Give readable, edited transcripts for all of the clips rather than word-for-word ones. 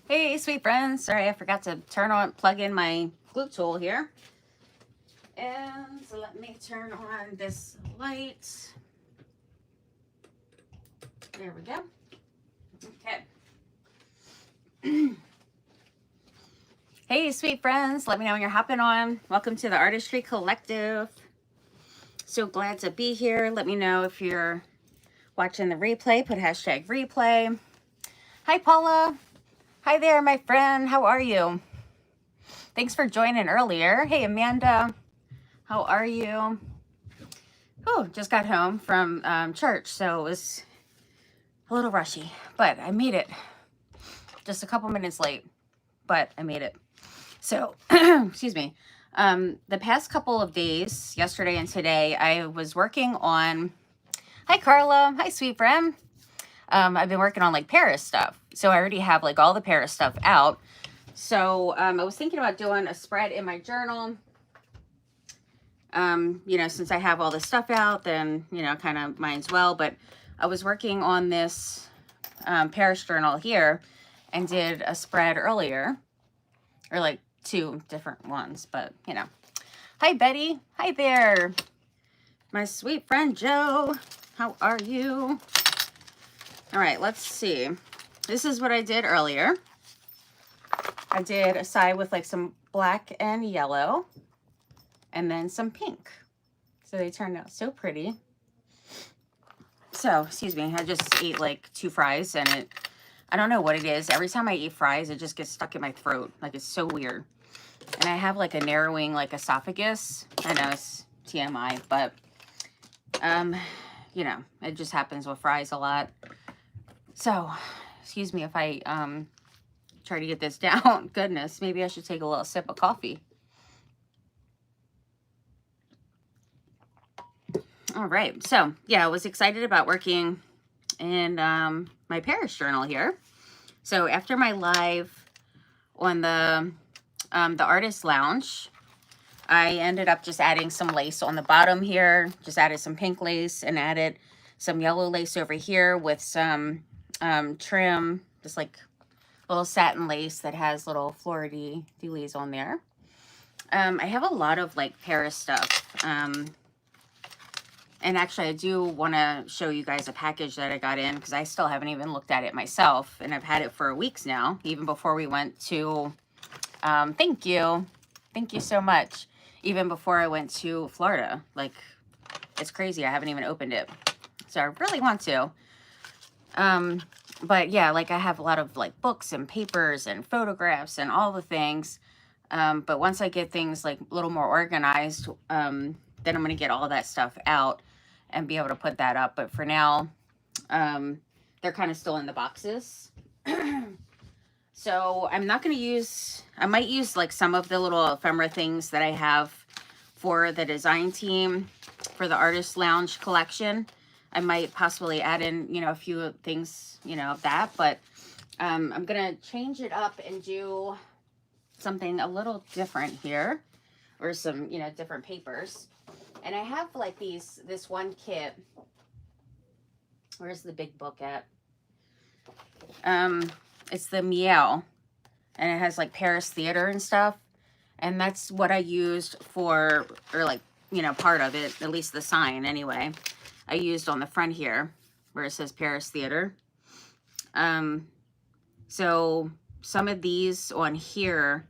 Hey, sweet friends. Sorry, I forgot to plug in my glue tool here. And so let me turn on this light. There we go. Okay. Hey, sweet friends. Let me know when you're hopping on. Welcome to the Artistry Collective. So glad to be here. Let me know if you're watching the replay. Put hashtag replay. Hi, Paula. Hi there, my friend. How are you? Thanks for joining earlier. Hey, Amanda. How are you? Oh, just got home from church, so it was a little rushy, but I made it. Just a couple minutes late, but I made it. So, excuse me. The past couple of days, yesterday and today, I was working on... Hi, Carla. Hi, sweet friend. I've been working on like Paris stuff. So I already have like all the Paris stuff out. So I was thinking about doing a spread in my journal. You know, since I have all this stuff out, then, you know, kind of might as well. But I was working on this Paris journal here and did a spread earlier, or like 2 different ones, but you know. Hi, Betty. Hi there. My sweet friend Joe. How are you? All right, let's see. This is what I did earlier. I did a side with like some black and yellow and then some pink. So they turned out so pretty. So, excuse me, I just ate like 2 fries and I don't know what it is. Every time I eat fries, it just gets stuck in my throat. Like, it's so weird. And I have like a narrowing like esophagus. I know it's TMI, but you know, it just happens with fries a lot. So, excuse me if I try to get this down. Goodness, maybe I should take a little sip of coffee. All right, so yeah, I was excited about working in my Paris journal here. So after my live on the artist lounge, I ended up just adding some lace on the bottom here. Just added some pink lace and added some yellow lace over here with some trim, just like little satin lace that has little fleur-de-lis on there. I have a lot of like Paris stuff. And actually, I do want to show you guys a package that I got in because I still haven't even looked at it myself. And I've had it for weeks now, even before we went to, thank you. Thank you so much. Even before I went to Florida. Like, it's crazy. I haven't even opened it. So I really want to. But yeah, like I have a lot of like books and papers and photographs and all the things. But once I get things like a little more organized, then I'm going to get all that stuff out and be able to put that up. But for now, they're kind of still in the boxes. So I'm not going to use, I might use like some of the little ephemera things that I have for the design team for the Artist Lounge collection. I might possibly add in, you know, a few things, you know, of that. But I'm going to change it up and do something a little different here. Or some, you know, different papers. And I have like this one kit. Where's the big book at? It's the Miel. And it has like Paris theater and stuff. And that's what I used for, or like, you know, part of it, at least the sign anyway. I used on the front here where it says Paris theater. So some of these on here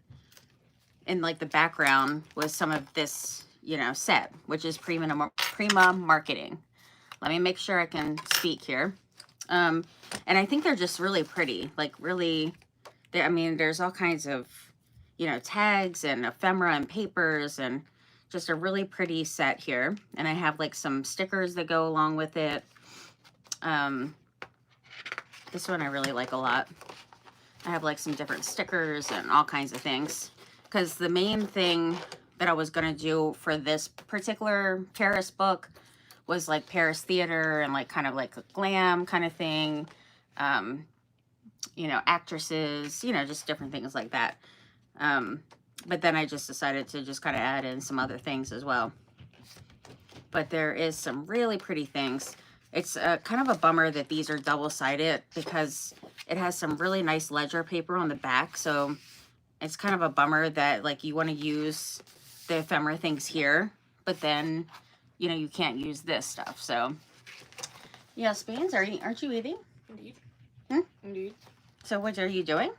in like the background was some of this, you know, set, which is Prima Marketing. Let me make sure I can speak here. And I think they're just really pretty, like really, I mean, there's all kinds of, you know, tags and ephemera and papers and just a really pretty set here. And I have like some stickers that go along with it. This one I really like a lot. I have like some different stickers and all kinds of things. Because the main thing that I was going to do for this particular Paris book was like Paris theater and like kind of like a glam kind of thing. You know, actresses, you know, just different things like that. But then I just decided to just kind of add in some other things as well. But there is some really pretty things. It's kind of a bummer that these are double-sided because it has some really nice ledger paper on the back. So it's kind of a bummer that like you want to use the ephemera things here, but then, you know, you can't use this stuff. So yes, Beans, aren't you eating? Indeed. Hmm? Indeed. So what are you doing?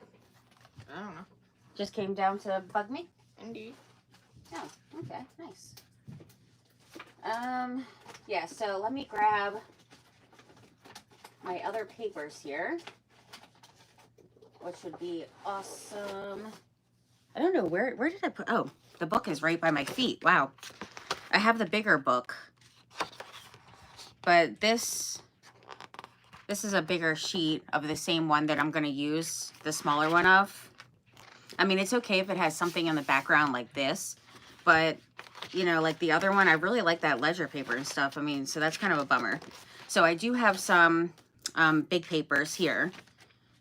I don't know. Just came down to bug me? Indeed. Oh, okay, nice. Yeah, so let me grab my other papers here, which would be awesome. I don't know, where did I put, oh, the book is right by my feet. Wow. I have the bigger book, but this is a bigger sheet of the same one that I'm going to use the smaller one of. I mean, it's okay if it has something in the background like this, but you know, like the other one, I really like that ledger paper and stuff. I mean, so that's kind of a bummer. So I do have some big papers here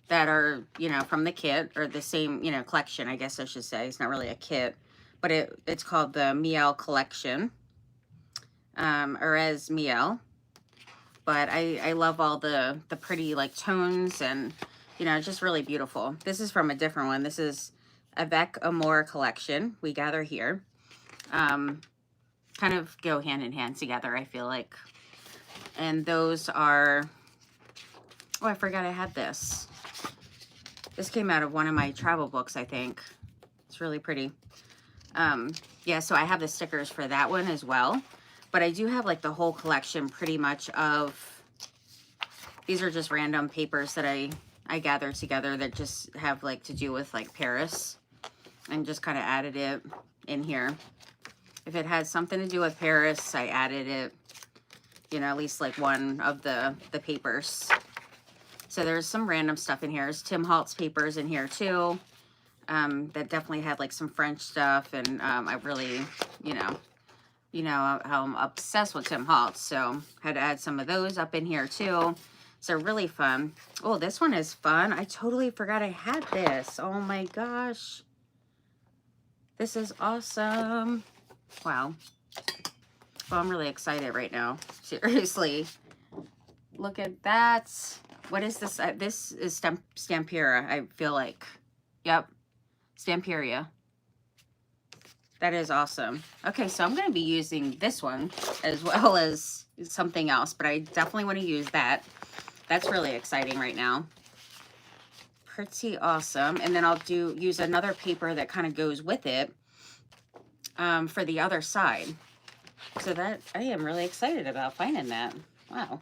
that are, you know, from the kit, or the same, you know, collection, I guess I should say. It's not really a kit, but it's called the Miel collection, or as Miel. But I love all the pretty like tones, and, you know, just really beautiful. This is from a different one. This is Avec Amour collection, We Gather Here. Kind of go hand in hand together, I feel like. And those are, oh, I forgot I had this. This came out of one of my travel books, I think. It's really pretty. Yeah, so I have the stickers for that one as well. But I do have like the whole collection pretty much of, these are just random papers that I gathered together that just have like to do with like Paris, and just kind of added it in here. If it had something to do with Paris, I added it, you know, at least like one of the papers. So there's some random stuff in here. There's Tim Holtz papers in here too. That definitely had like some French stuff, and I really, you know how I'm obsessed with Tim Holtz, so had to add some of those up in here too. So really fun. Oh, this one is fun. I totally forgot I had this. Oh my gosh. This is awesome. Wow. Well, I'm really excited right now. Seriously. Look at that. What is this? This is Stampera, I feel like. Yep. Stamperia. That is awesome. Okay, so I'm going to be using this one as well as something else, but I definitely want to use that. That's really exciting right now. Pretty awesome. And then I'll use another paper that kind of goes with it for the other side. So that, I am really excited about finding that. Wow.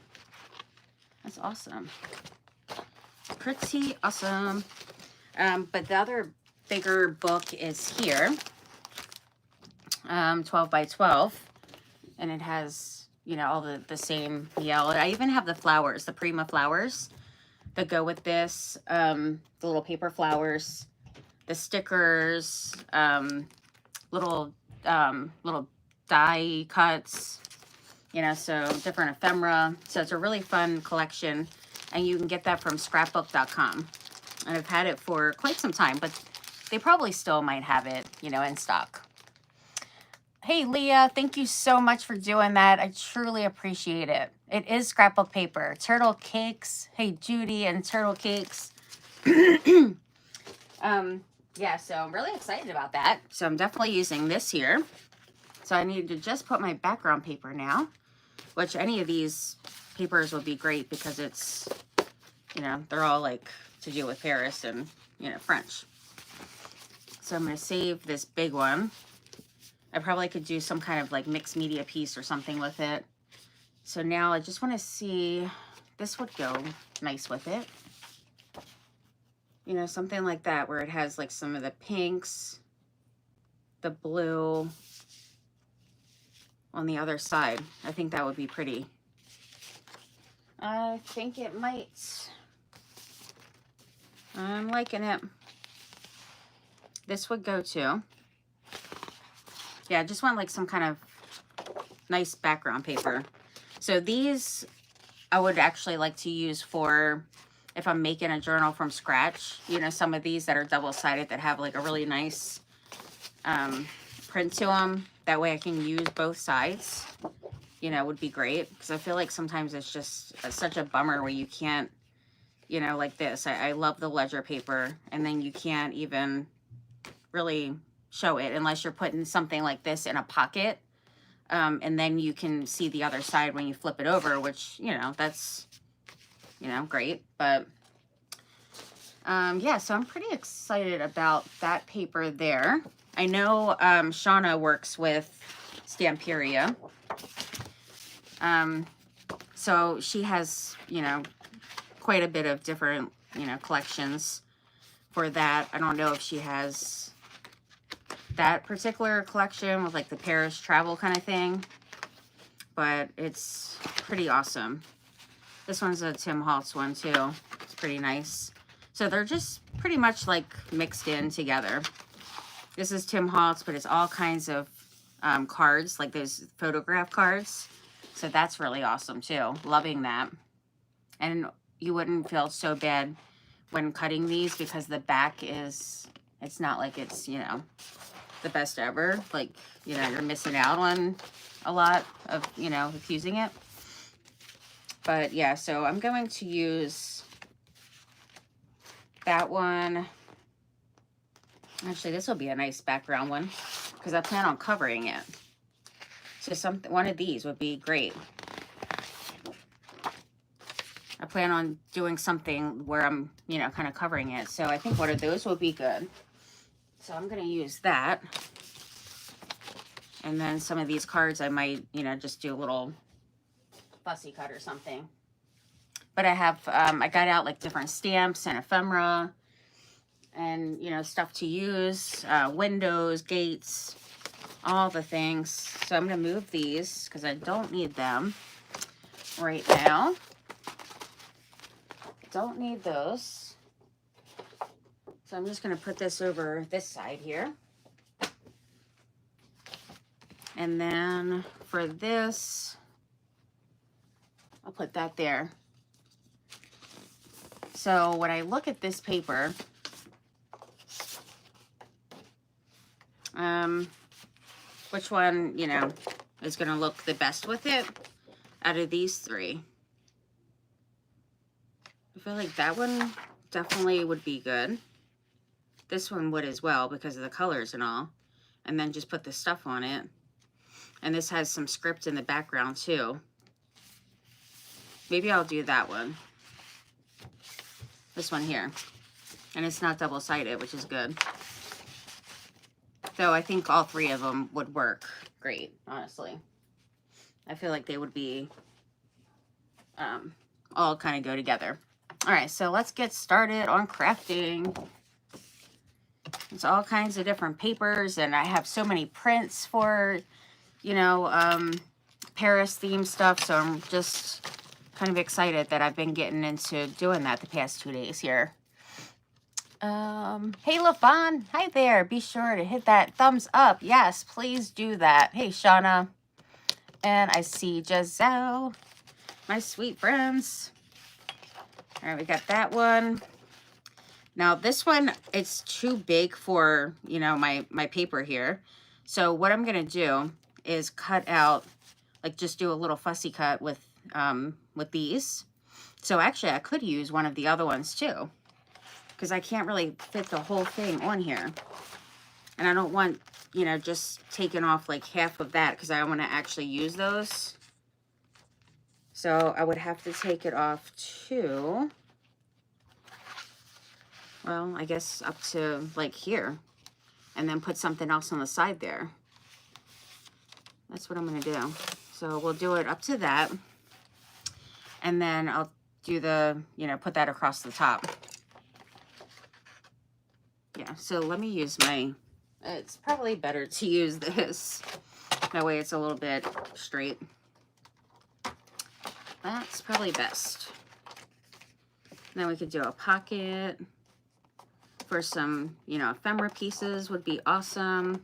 That's awesome. Pretty awesome. But the other bigger book is here. 12 by 12. And it has, you know, all the same yellow. I even have the flowers, the Prima flowers that go with this. The little paper flowers, the stickers, little die cuts, you know, so different ephemera. So it's a really fun collection, and you can get that from scrapbook.com. And I've had it for quite some time, but they probably still might have it, you know, in stock. Hey, Leah, thank you so much for doing that. I truly appreciate it. It is scrapbook paper. Turtle Cakes. Hey, Judy and Turtle Cakes. Yeah, so I'm really excited about that. So I'm definitely using this here. So I need to just put my background paper now, which any of these papers would be great because it's, you know, they're all like to do with Paris and, you know, French. So I'm going to save this big one. I probably could do some kind of like mixed media piece or something with it. So now I just want to see, this would go nice with it. You know, something like that where it has like some of the pinks, the blue on the other side. I think that would be pretty. I think it might. I'm liking it. This would go too. Yeah, I just want like some kind of nice background paper. So these I would actually like to use for if I'm making a journal from scratch. You know, some of these that are double-sided that have like a really nice print to them. That way I can use both sides. you know, would be great, because I feel like sometimes it's just such a bummer where you can't, you know, like this. I love the ledger paper, and then you can't even really show it unless you're putting something like this in a pocket. And then you can see the other side when you flip it over, which, you know, that's, you know, great. But yeah, so I'm pretty excited about that paper there. I know Shauna works with Stamperia. So she has, you know, quite a bit of different, you know, collections for that. I don't know if she has that particular collection with like the Paris travel kind of thing, but it's pretty awesome. This one's a Tim Holtz one too. It's pretty nice. So they're just pretty much like mixed in together. This is Tim Holtz, but it's all kinds of cards, like those photograph cards. So that's really awesome too. Loving that. And you wouldn't feel so bad when cutting these, because the back is, it's not like it's, you know, the best ever. Like, you know, you're missing out on a lot of, you know, of using it. But yeah, so I'm going to use that one. Actually, this will be a nice background one, because I plan on covering it. So one of these would be great. I plan on doing something where I'm, you know, kind of covering it. So I think one of those would be good. So I'm going to use that. And then some of these cards I might, you know, just do a little fussy cut or something. But I have, I got out like different stamps and ephemera and, you know, stuff to use, windows, gates, all the things. So I'm going to move these because I don't need them right now. Don't need those. So I'm just going to put this over this side here. And then for this, I'll put that there. So when I look at this paper, which one, you know, is going to look the best with it out of these three? I feel like that one definitely would be good. This one would as well because of the colors and all. And then just put the stuff on it. And this has some script in the background too. Maybe I'll do that one. This one here. And it's not double-sided, which is good. So I think all three of them would work great, honestly. I feel like they would be all kind of go together. All right, so let's get started on crafting. It's all kinds of different papers, and I have so many prints for, you know, Paris theme stuff. So I'm just kind of excited that I've been getting into doing that the past 2 days here. Hey, LaFon, hi there. Be sure to hit that thumbs up. Yes, please do that. Hey, Shauna. And I see Giselle, my sweet friends. All right, we got that one. Now this one, it's too big for, you know, my paper here. So what I'm going to do is cut out, like just do a little fussy cut with these. So actually I could use one of the other ones too, because I can't really fit the whole thing on here. And I don't want, you know, just taking off like half of that, because I want to actually use those. So I would have to take it off to, well, I guess up to like here, and then put something else on the side there. That's what I'm going to do. So we'll do it up to that. And then I'll do the, you know, put that across the top. Yeah, so let me use my, it's probably better to use this. That way it's a little bit straight. That's probably best. Then we could do a pocket for some, you know, ephemera pieces would be awesome.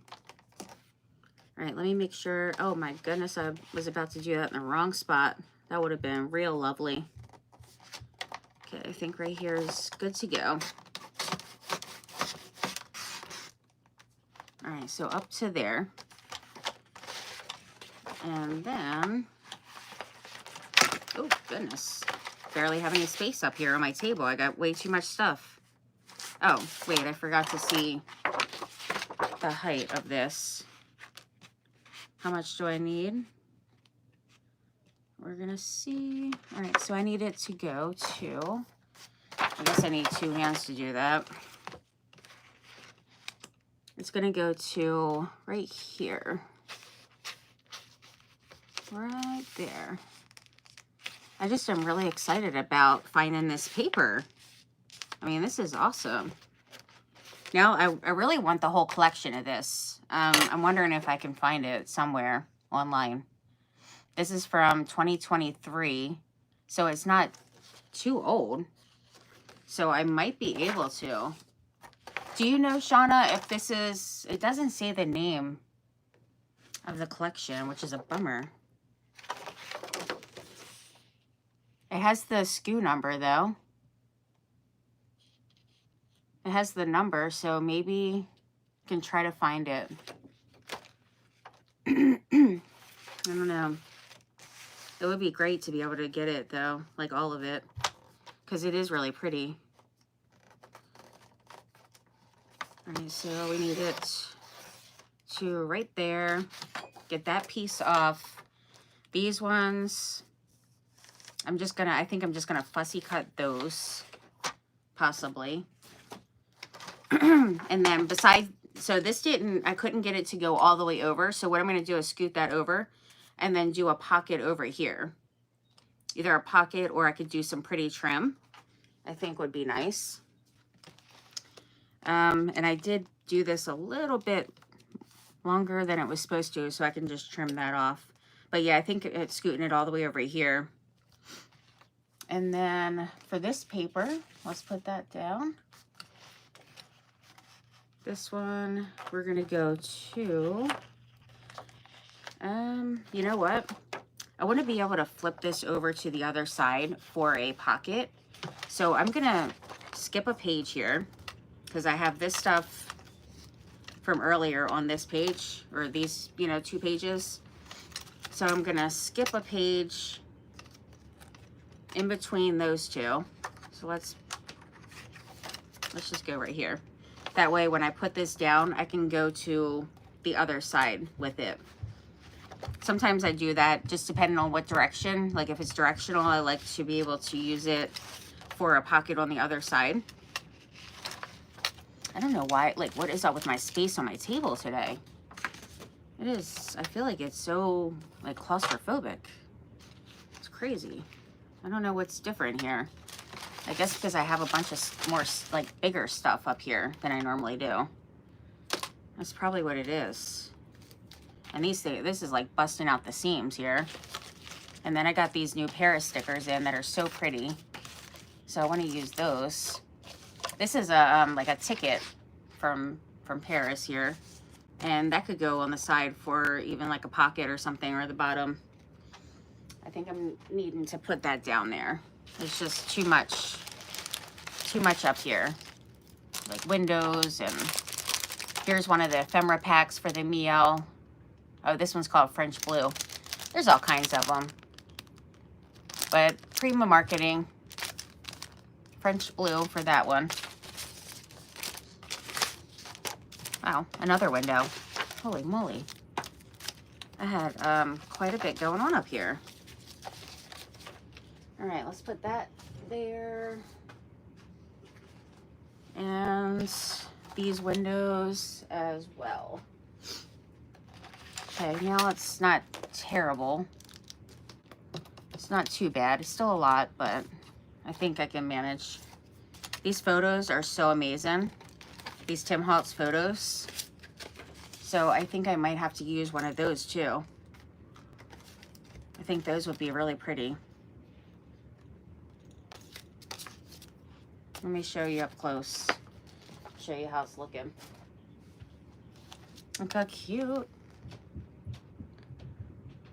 All right, let me make sure. Oh my goodness, I was about to do that in the wrong spot. That would have been real lovely. Okay, I think right here is good to go. All right, so up to there. And then Oh, goodness. Barely have any space up here on my table. I got way too much stuff. Oh, wait, I forgot to see the height of this. How much do I need? We're gonna see. All right, so I need it to go to, I guess I need 2 hands to do that. It's gonna go to right here. Right there. I just am really excited about finding this paper. I mean, this is awesome. Now, I really want the whole collection of this. I'm wondering if I can find it somewhere online. This is from 2023, so it's not too old. So I might be able to. Do you know, Shauna, if this is... It doesn't say the name of the collection, which is a bummer. It has the SKU number, though. It has the number, so maybe I can try to find it. I don't know. It would be great to be able to get it, though, like all of it, because it is really pretty. All right, so we need it to right there. Get that piece off. These ones, I think I'm just gonna fussy cut those, possibly. And then besides, so this I couldn't get it to go all the way over. So what I'm gonna do is scoot that over and then do a pocket over here. Either a pocket or I could do some pretty trim, I think would be nice. And I did do this a little bit longer than it was supposed to, so I can just trim that off. But yeah, I think it's scooting it all the way over here. And then for this paper, let's put that down. This one, we're gonna go to, you know what? I want to be able to flip this over to the other side for a pocket. So I'm gonna skip a page here because I have this stuff from earlier on this page, or these, 2 pages. So I'm gonna skip a page in between those 2. So let's just go right here. That way when I put this down, I can go to the other side with it. Sometimes I do that just depending on what direction. Like if it's directional, I like to be able to use it for a pocket on the other side. I don't know why, like what is up with my space on my table today? It is, I feel like it's so like claustrophobic. It's crazy. I don't know what's different here. I guess because I have a bunch of more like bigger stuff up here than I normally do. That's probably what it is. And this is like busting out the seams here. And then I got these new Paris stickers in that are so pretty. So I want to use those. This is a like a ticket from Paris here. And that could go on the side for even like a pocket or something, or the bottom. I think I'm needing to put that down there. There's just too much up here. Like windows, and here's one of the ephemera packs for the Miel. Oh, this one's called French Blue. There's all kinds of them. But Prima Marketing, French Blue for that one. Wow, another window. Holy moly. I had quite a bit going on up here. All right, let's put that there. And these windows as well. Okay, now it's not terrible. It's not too bad. It's still a lot, but I think I can manage. These photos are so amazing. These Tim Holtz photos. So I think I might have to use one of those too. I think those would be really pretty. Let me show you up close. Show you how it's looking. Look how cute.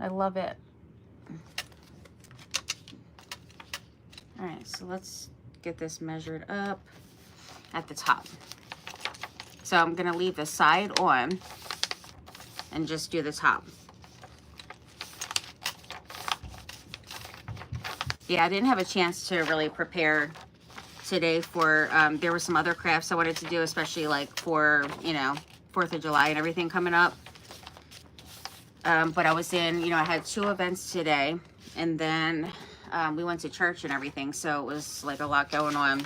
I love it. All right, so let's get this measured up at the top. So I'm gonna leave the side on and just do the top. Yeah, I didn't have a chance to really prepare today for, there were some other crafts I wanted to do, especially like for, you know, 4th of July and everything coming up. But I was in, you know, I had 2 events today, and then we went to church and everything, so it was like a lot going on.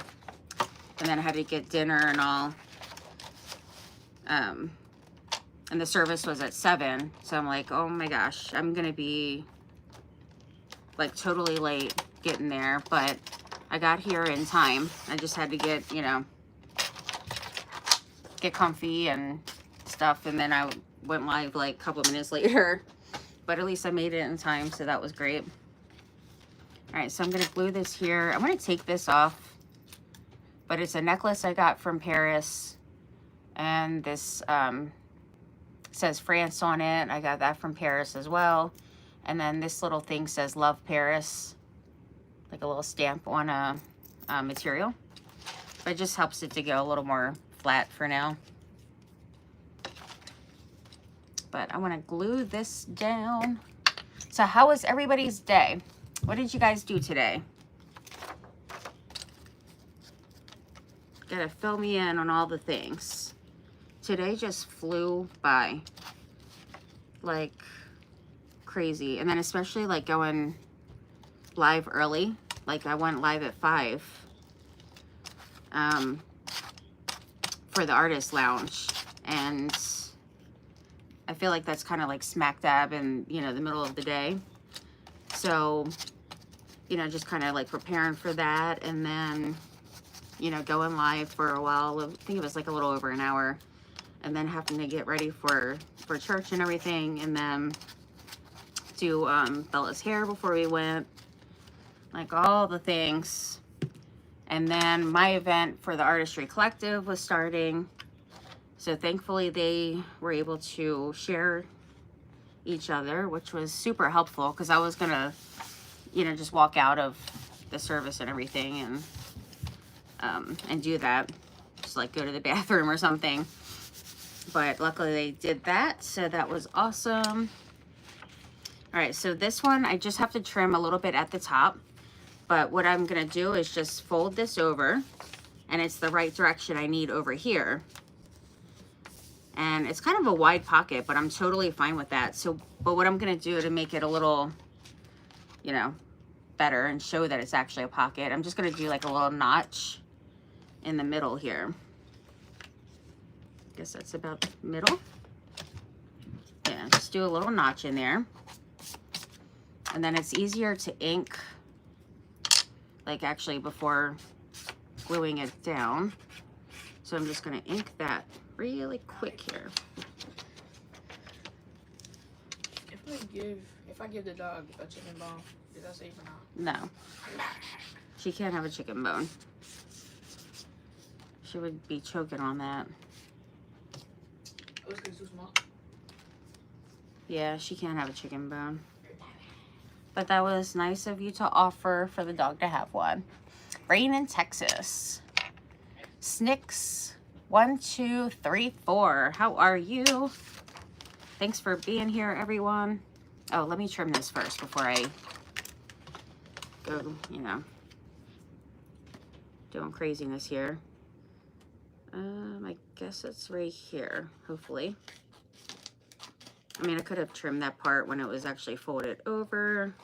And then I had to get dinner and all. And the service was at 7, so I'm like, oh my gosh, I'm gonna be like totally late getting there, but I got here in time. I just had to get, you know, get comfy and stuff, and then I went live like a couple minutes later, but at least I made it in time, so that was great. All right, so I'm gonna glue this here. I'm gonna take this off, but it's a necklace I got from Paris, and this says France on it. I got that from Paris as well. And then this little thing says Love Paris, like a little stamp on a material, but it just helps it to go a little more flat for now. But I want to glue this down. So how was everybody's day? What did you guys do today? Gotta fill me in on all the things. Today just flew by like crazy. And then especially like going live early. Like I went live at 5 for the artist lounge, and I feel like that's kind of like smack dab in, you know, the middle of the day. So, you know, just kind of like preparing for that, and then, you know, going live for a while. I think it was like a little over an hour, and then having to get ready for church and everything, and then do Bella's hair before we went, like all the things. And then my event for the Artistry Collective was starting, so thankfully they were able to share each other, which was super helpful, because I was gonna, you know, just walk out of the service and everything and do that, just like go to the bathroom or something. But luckily they did that, so that was awesome. All right, so this one I just have to trim a little bit at the top, but what I'm gonna do is just fold this over, and it's the right direction I need over here. And it's kind of a wide pocket, but I'm totally fine with that. So, but what I'm gonna do to make it a little, you know, better and show that it's actually a pocket, I'm just gonna do like a little notch in the middle here. I guess that's about the middle. Yeah, just do a little notch in there. And then it's easier to ink, like actually before gluing it down. So I'm just gonna ink that really quick here. If I give the dog a chicken bone, is that safe or not? No, she can't have a chicken bone. She would be choking on that. Oh, it's too small. Yeah, she can't have a chicken bone. But that was nice of you to offer for the dog to have one. Rain in Texas. Snicks 1, 2, 3, 4. How are you? Thanks for being here, everyone. Oh, let me trim this first before I go, you know, doing craziness here. I guess it's right here, hopefully. I mean, I could have trimmed that part when it was actually folded over.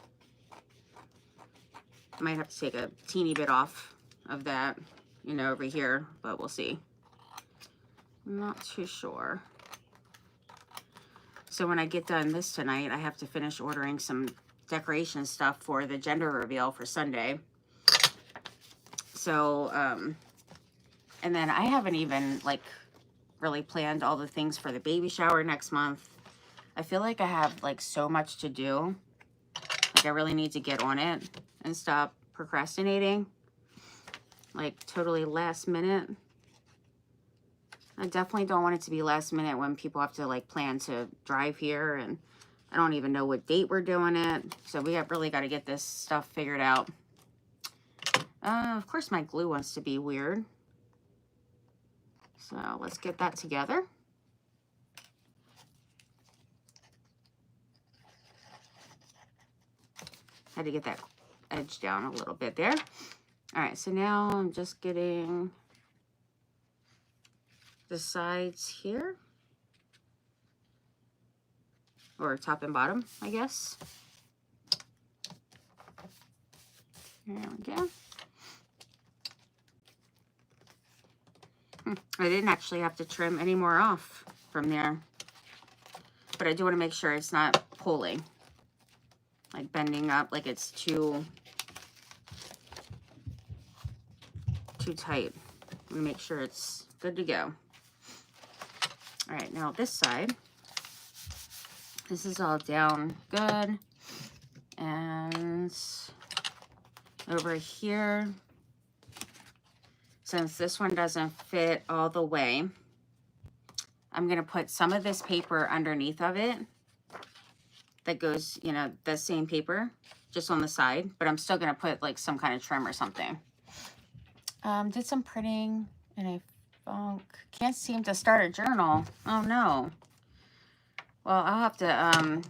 I might have to take a teeny bit off of that, you know, over here, but we'll see. I'm not too sure. So when I get done this tonight, I have to finish ordering some decoration stuff for the gender reveal for Sunday. So, and then I haven't even like really planned all the things for the baby shower next month. I feel like I have like so much to do. Like I really need to get on it and stop procrastinating. Like totally last minute. I definitely don't want it to be last minute when people have to like plan to drive here, and I don't even know what date we're doing it. So we have really got to get this stuff figured out. Of course my glue wants to be weird. So let's get that together. Had to get that edge down a little bit there. All right, so now I'm just getting the sides here, or top and bottom, I guess. There we go. I didn't actually have to trim any more off from there, but I do want to make sure it's not pulling, like bending up, like it's too tight. I'm gonna make sure it's good to go. All right, now this side, this is all down good, and over here, since this one doesn't fit all the way, I'm gonna put some of this paper underneath of it that goes, you know, the same paper just on the side, but I'm still gonna put like some kind of trim or something. Did some printing and I can't seem to start a journal. Oh no. Well, I'll have to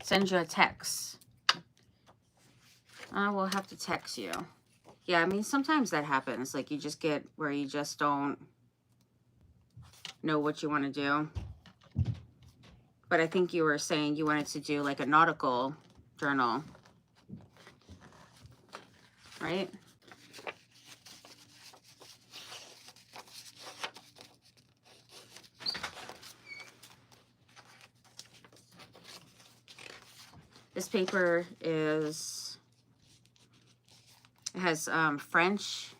send you a text. I will have to text you. Yeah, I mean, sometimes that happens. Like, you just get where you just don't know what you want to do. But I think you were saying you wanted to do like a nautical journal, right? This paper is, it has French,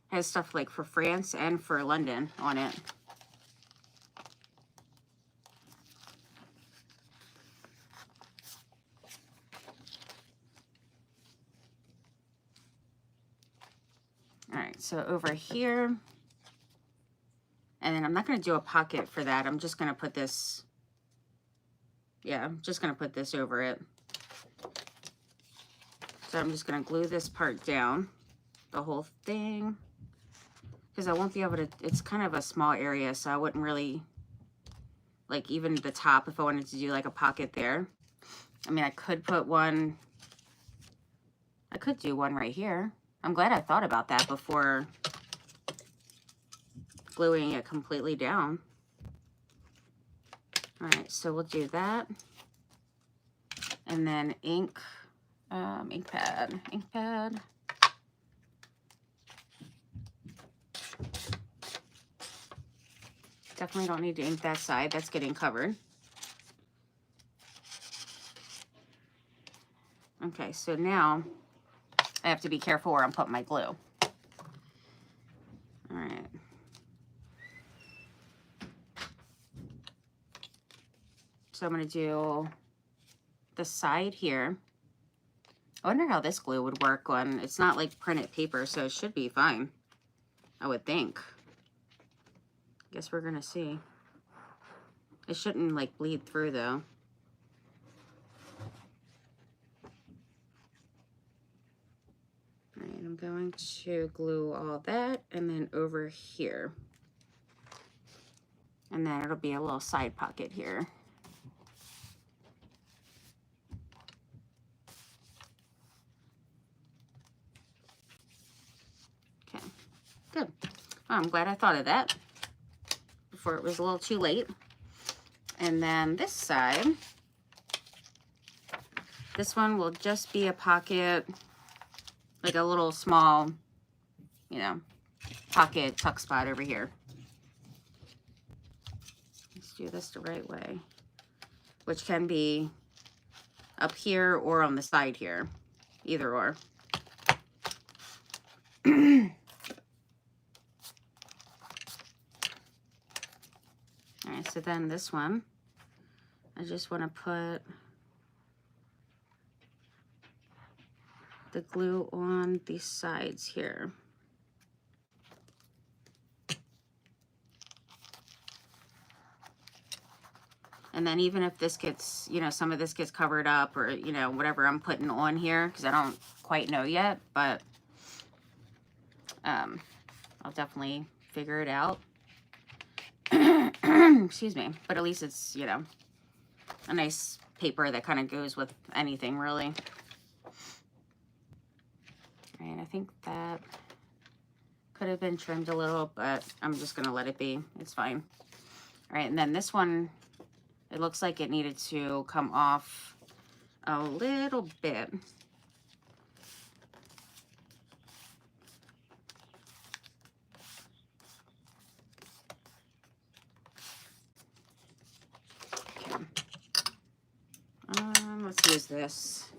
has stuff like for France and for London on it. All right, so over here, and then I'm not going to do a pocket for that. I'm just going to put this, yeah, I'm just going to put this over it. So I'm just going to glue this part down, the whole thing, because I won't be able to, it's kind of a small area, so I wouldn't really, like even the top, if I wanted to do like a pocket there. I mean, I could put one, I could do one right here. I'm glad I thought about that before gluing it completely down. All right, so we'll do that. And then ink pad. Definitely don't need to ink that side. That's getting covered. Okay, so now I have to be careful where I'm putting my glue. All right. So I'm going to do the side here. I wonder how this glue would work on, it's not like printed paper, so it should be fine, I would think. Guess we're going to see. It shouldn't like bleed through though. All right, I'm going to glue all that and then over here. And then it'll be a little side pocket here. Okay, good. Well, I'm glad I thought of that before it was a little too late. And then this side, this one will just be a pocket, like a little small, you know, pocket tuck spot over here. Let's do this the right way, which can be up here or on the side here, either or. All right, so then this one, I just want to put the glue on these sides here. And then even if this gets, you know, some of this gets covered up or, you know, whatever I'm putting on here, because I don't quite know yet, but I'll definitely figure it out. Excuse me. But at least it's, you know, a nice paper that kind of goes with anything, really. All right, I think that could have been trimmed a little, but I'm just gonna let it be. It's fine. All right, and then this one, it looks like it needed to come off a little bit. Okay. Let's use this.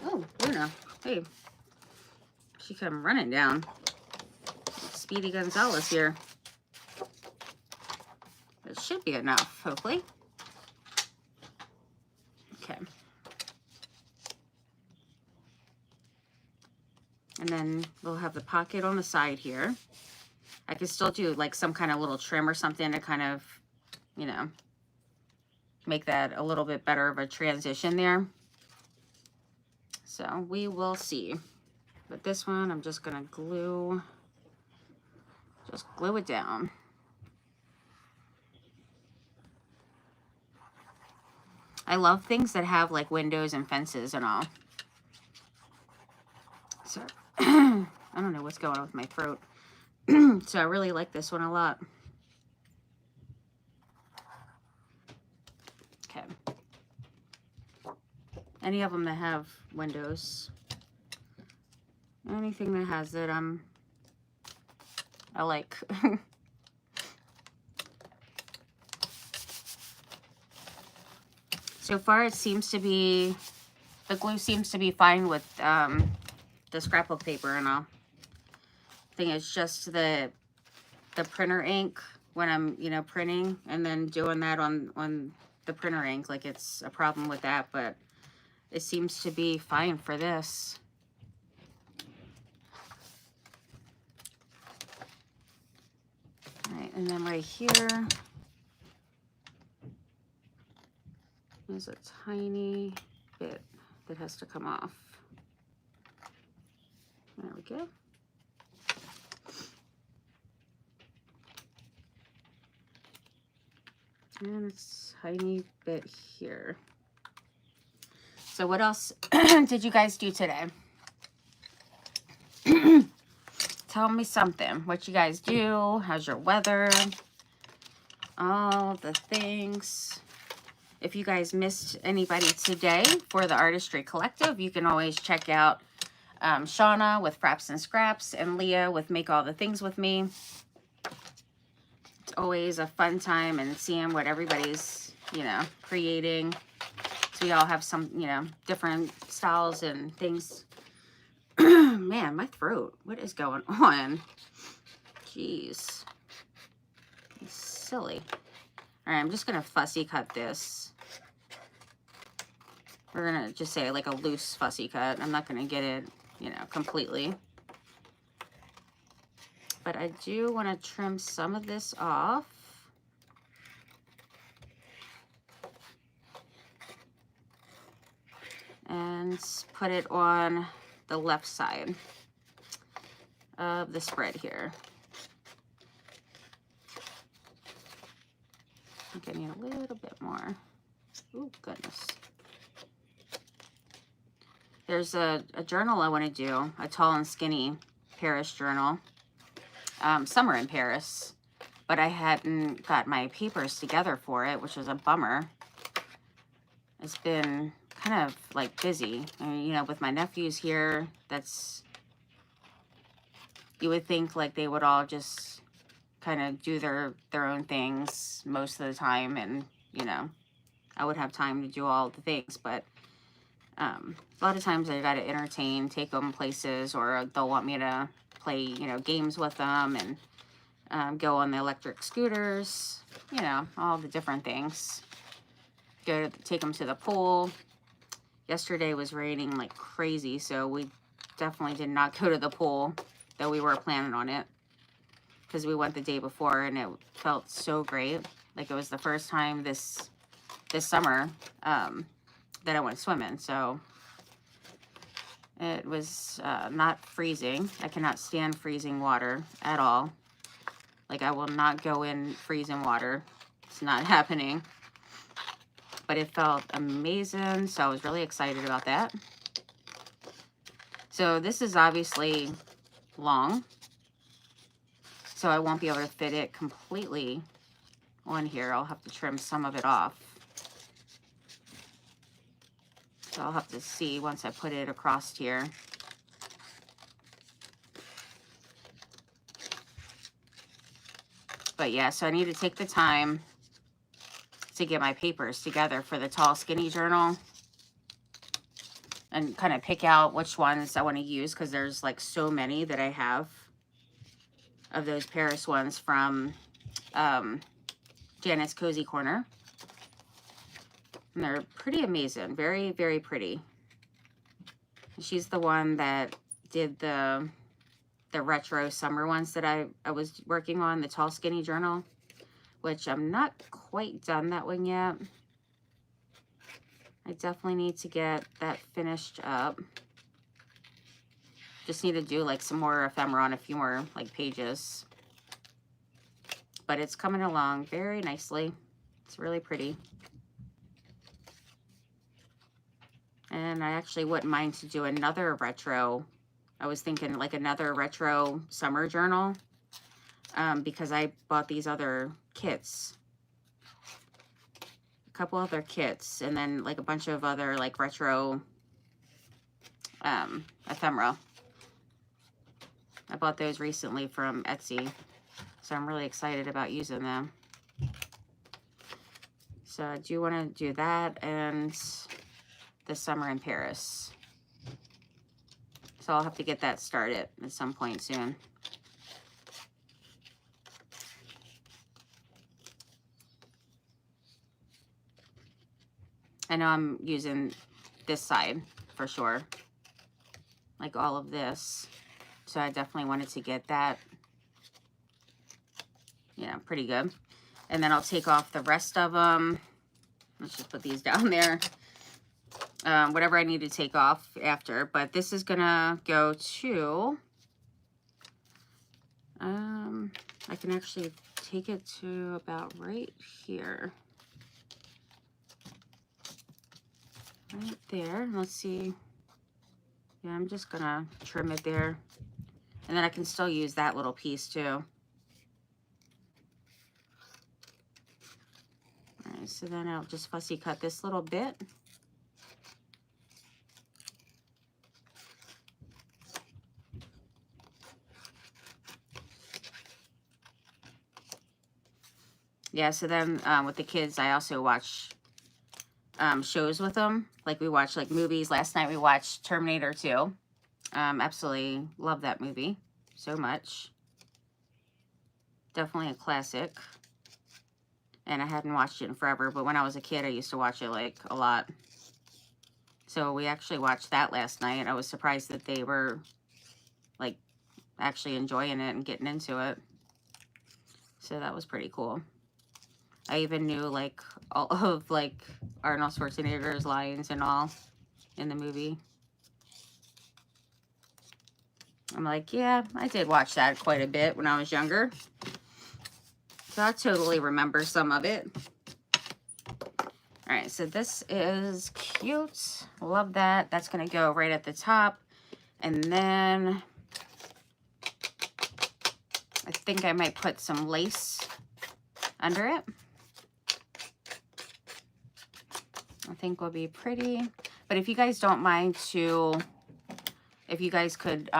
Oh, Luna. Hey. She come running down. Speedy Gonzalez here. It should be enough, hopefully. Okay. And then we'll have the pocket on the side here. I could still do like some kind of little trim or something to kind of, you know, make that a little bit better of a transition there. So we will see. But this one, I'm just gonna glue it down. I love things that have like windows and fences and all. So I don't know what's going on with my throat. So I really like this one a lot. Okay. Any of them that have windows. Anything that has it, I like. So far, it seems to be, the glue seems to be fine with the scrapbook paper and all. I think it's just the printer ink when I'm, you know, printing and then doing that on the printer ink. Like it's a problem with that, but it seems to be fine for this. All right, and then right here is a tiny bit that has to come off. There we go. And it's a tiny bit here. So what else did you guys do today? Tell me something. What you guys do? How's your weather? All the things. If you guys missed anybody today for the Artistry Collective, you can always check out Shauna with Fraps and Scraps and Leah with Make All the Things with Me. It's always a fun time and seeing what everybody's, you know, creating. So we all have some, you know, different styles and things. Man, my throat. What is going on? Jeez. It's silly. All right, I'm just going to fussy cut this. We're going to just say like a loose fussy cut. I'm not going to get it, you know, completely. But I do want to trim some of this off. And put it on the left side of the spread here. I think I need a little bit more. Oh, goodness. There's a journal I want to do, a tall and skinny Paris journal. Summer in Paris. But I hadn't got my papers together for it, which is a bummer. It's been kind of like busy. I mean, you know, with my nephews here, that's, you would think like they would all just kind of do their own things most of the time, and you know, I would have time to do all the things, but a lot of times I got to entertain, take them places, or they'll want me to play, you know, games with them, and go on the electric scooters, you know, all the different things. Take them to the pool. Yesterday was raining like crazy, so we definitely did not go to the pool, though we were planning on it, because we went the day before and it felt so great. Like it was the first time this summer that I went swimming, so it was not freezing. I cannot stand freezing water at all. Like I will not go in freezing water. It's not happening. But it felt amazing, so I was really excited about that. So this is obviously long, so I won't be able to fit it completely on here. I'll have to trim some of it off. So I'll have to see once I put it across here. But yeah, so I need to take the time to get my papers together for the tall skinny journal and kind of pick out which ones I want to use, because there's like so many that I have of those Paris ones from Janet's Cozy Corner. And they're pretty amazing. Very, very pretty. She's the one that did the retro summer ones that I was working on, the tall skinny journal, which I'm not quite done that one yet. I definitely need to get that finished up. Just need to do like some more ephemera on a few more like pages. But it's coming along very nicely. It's really pretty. And I actually wouldn't mind to do another retro. I was thinking like another retro summer journal, because I bought these other kits. A couple other kits, and then like a bunch of other like retro ephemera. I bought those recently from Etsy, so I'm really excited about using them. So I do want to do that and the summer in Paris. So I'll have to get that started at some point soon. I know I'm using this side for sure, like all of this. So I definitely wanted to get that, you know, pretty good. And then I'll take off the rest of them. Let's just put these down there. Whatever I need to take off after. But this is gonna go to, I can actually take it to about right here. Right there. Let's see. Yeah, I'm just gonna trim it there. And then I can still use that little piece too. All right, so then I'll just fussy cut this little bit. Yeah, so then with the kids, I also watch shows with them. Like we watch like movies. Last night we watched Terminator 2. Absolutely love that movie so much. Definitely a classic. And I hadn't watched it in forever, but when I was a kid, I used to watch it like a lot. So we actually watched that last night. I was surprised that they were like actually enjoying it and getting into it. So that was pretty cool. I even knew like all of like Arnold Schwarzenegger's lines and all in the movie. I'm like, yeah, I did watch that quite a bit when I was younger. So I totally remember some of it. All right, so this is cute. Love that. That's going to go right at the top. And then I think I might put some lace under it. I think will be pretty. But if you guys don't mind to, if you guys could,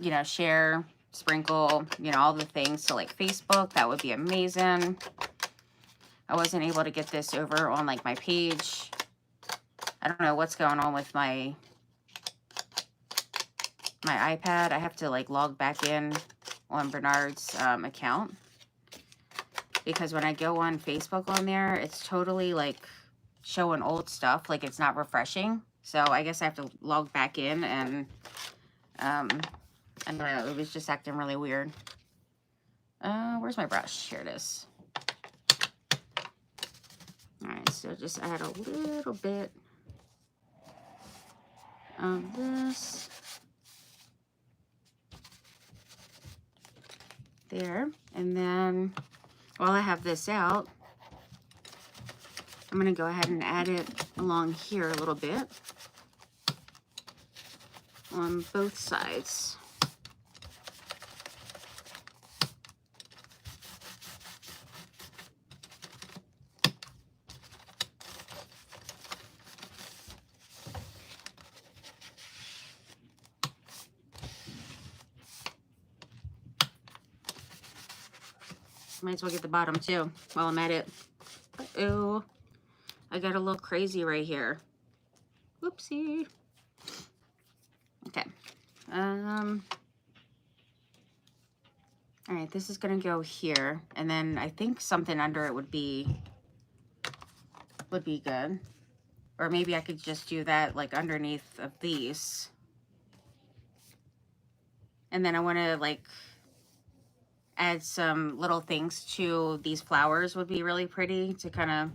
you know, share, sprinkle, you know, all the things to like Facebook, that would be amazing. I wasn't able to get this over on like my page. I don't know what's going on with my iPad. I have to like log back in on Bernard's account, because when I go on Facebook on there, it's totally like showing old stuff, like it's not refreshing. So I guess I have to log back in, and I don't know, it was just acting really weird. Where's my brush? Here it is. All right, so just add a little bit of this there. And then while I have this out, I'm going to go ahead and add it along here a little bit on both sides. Might as well get the bottom too while I'm at it. Uh-oh, I got a little crazy right here. Whoopsie. Okay. All right, this is gonna go here, and then I think something under it would be good. Or maybe I could just do that like underneath of these. And then I want to like add some little things to these flowers would be really pretty to kind of,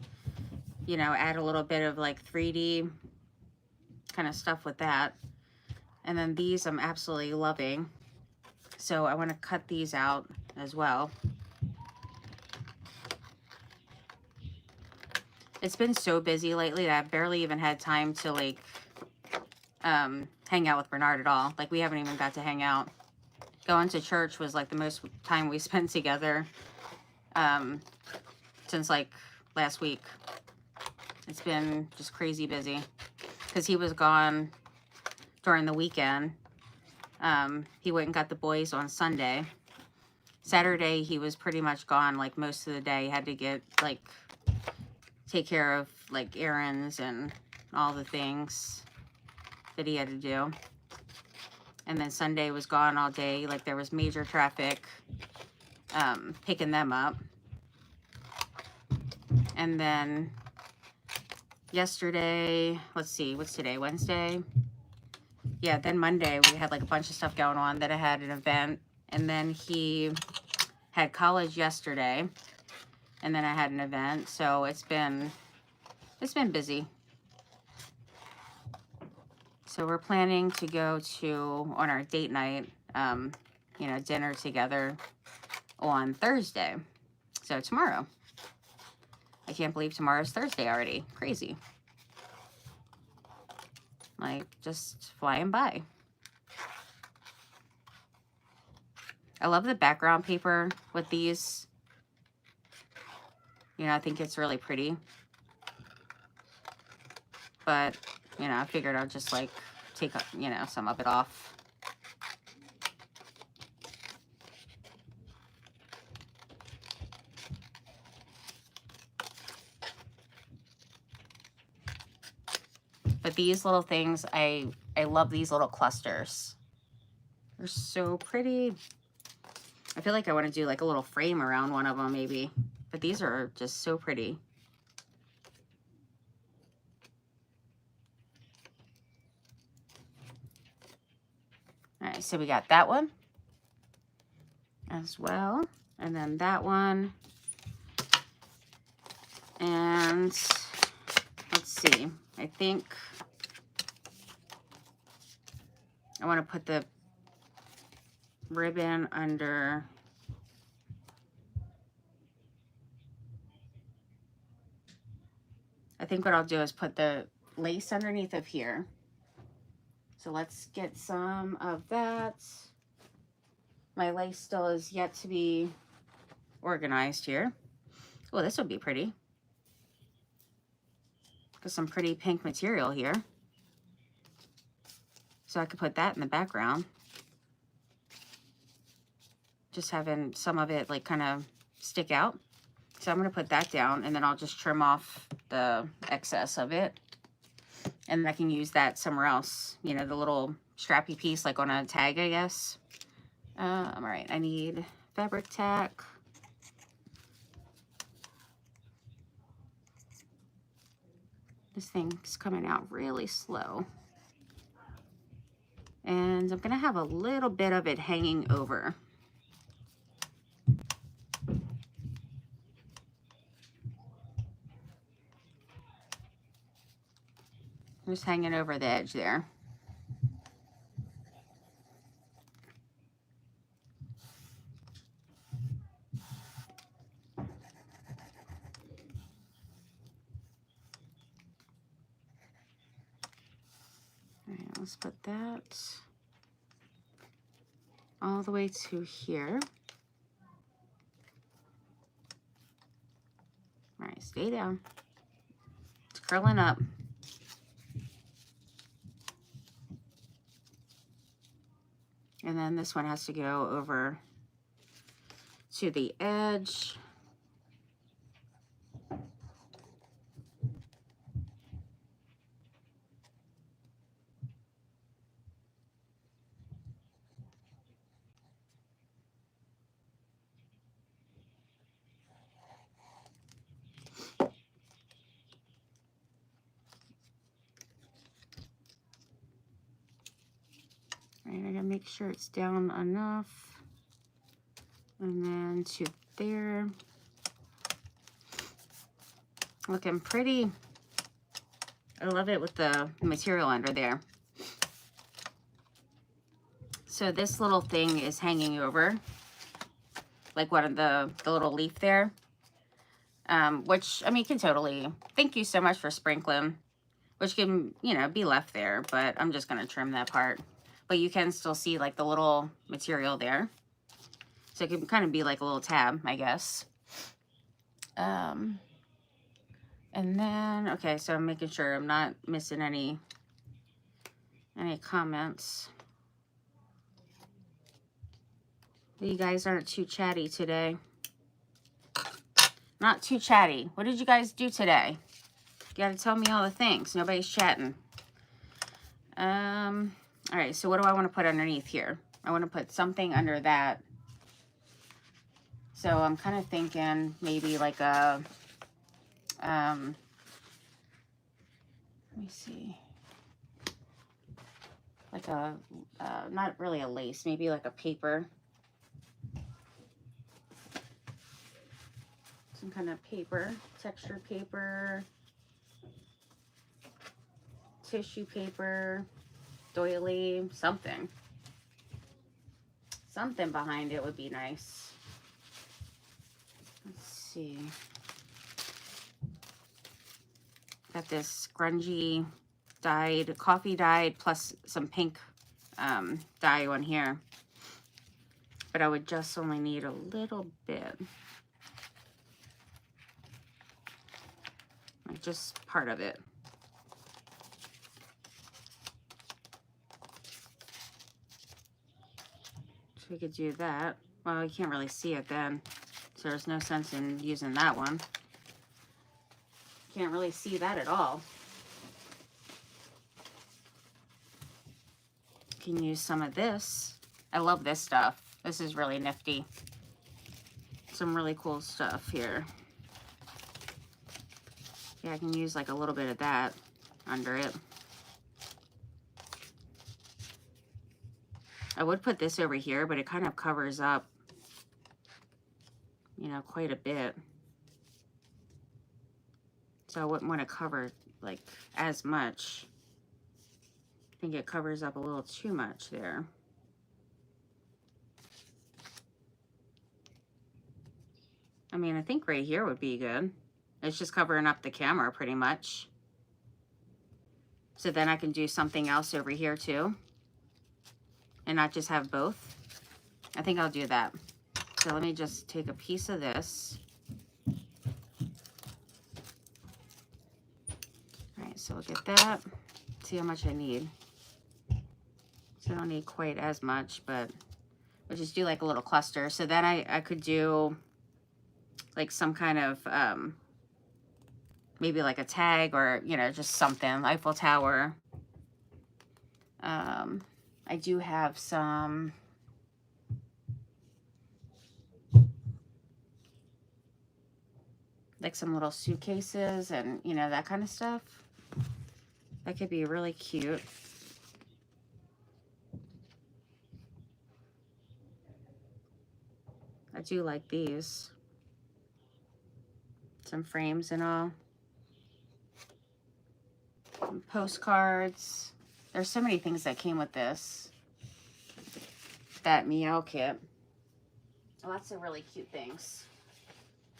you know, add a little bit of like 3D kind of stuff with that. And then these I'm absolutely loving. So I want to cut these out as well. It's been so busy lately that I've barely even had time to like hang out with Bernard at all. Like we haven't even got to hang out. Going to church was like the most time we spent together since like last week. It's been just crazy busy because he was gone during the weekend. He went and got the boys on Sunday. Saturday he was pretty much gone like most of the day. He had to get like take care of like errands and all the things that he had to do. And then Sunday was gone all day. Like there was major traffic picking them up. And then yesterday, let's see, what's today? Wednesday? Yeah, then Monday we had like a bunch of stuff going on. That I had an event. And then he had college yesterday. And then I had an event. So it's been busy. So we're planning to go on our date night, you know, dinner together on Thursday. So tomorrow. I can't believe tomorrow's Thursday already. Crazy. Like, just flying by. I love the background paper with these. You know, I think it's really pretty. But, you know, I figured I'll just, like, take, you know, some of it off. But these little things, I love these little clusters. They're so pretty. I feel like I want to do, like, a little frame around one of them, maybe. But these are just so pretty. All right, so we got that one as well. And then that one. And let's see. I think I want to put the ribbon under. I think what I'll do is put the lace underneath of here. So let's get some of that. My lace still is yet to be organized here. Oh, this would be pretty. Got some pretty pink material here. So I could put that in the background. Just having some of it like kind of stick out. So I'm going to put that down and then I'll just trim off the excess of it. And I can use that somewhere else. You know, the little strappy piece like on a tag, I guess. All right, I need fabric tack. This thing's coming out really slow. And I'm going to have a little bit of it hanging over. Just hanging over the edge there. All right, let's put that all the way to here. All right, stay down. It's curling up. And then this one has to go over to the edge. All right, I gotta make sure it's down enough. And then to there. Looking pretty. I love it with the material under there. So this little thing is hanging over, like one of the little leaf there. Which, I mean, can totally, thank you so much for sprinkling, which can, you know, be left there, but I'm just going to trim that part. But you can still see like the little material there. So it can kind of be like a little tab, I guess. And then, okay, so I'm making sure I'm not missing any comments. You guys aren't too chatty today. Not too chatty. What did you guys do today? You gotta tell me all the things. Nobody's chatting. All right, so what do I want to put underneath here? I want to put something under that. So I'm kind of thinking maybe like a, let me see. Like a, not really a lace, maybe like a paper. Some kind of paper, textured paper, tissue paper, doily, something. Something behind it would be nice. Let's see. Got this grungy dyed, coffee dyed, plus some pink dye on here. But I would just only need a little bit. Like just part of it. So we could do that. Well, you can't really see it then. So there's no sense in using that one. Can't really see that at all. Can use some of this. I love this stuff. This is really nifty. Some really cool stuff here. Yeah, I can use like a little bit of that under it. I would put this over here, but it kind of covers up, you know, quite a bit. So I wouldn't want to cover like as much. I think it covers up a little too much there. I mean, I think right here would be good. It's just covering up the camera pretty much. So then I can do something else over here too. And not just have both. I think I'll do that. So let me just take a piece of this. All right, so we'll get that. See how much I need. So I don't need quite as much, but we'll just do like a little cluster. So then I could do like some kind of, maybe like a tag or, you know, just something. Eiffel Tower. I do have some like some little suitcases and, you know, that kind of stuff. That could be really cute. I do like these. Some frames and all. Some postcards. There's so many things that came with this. That meow kit. Lots of really cute things.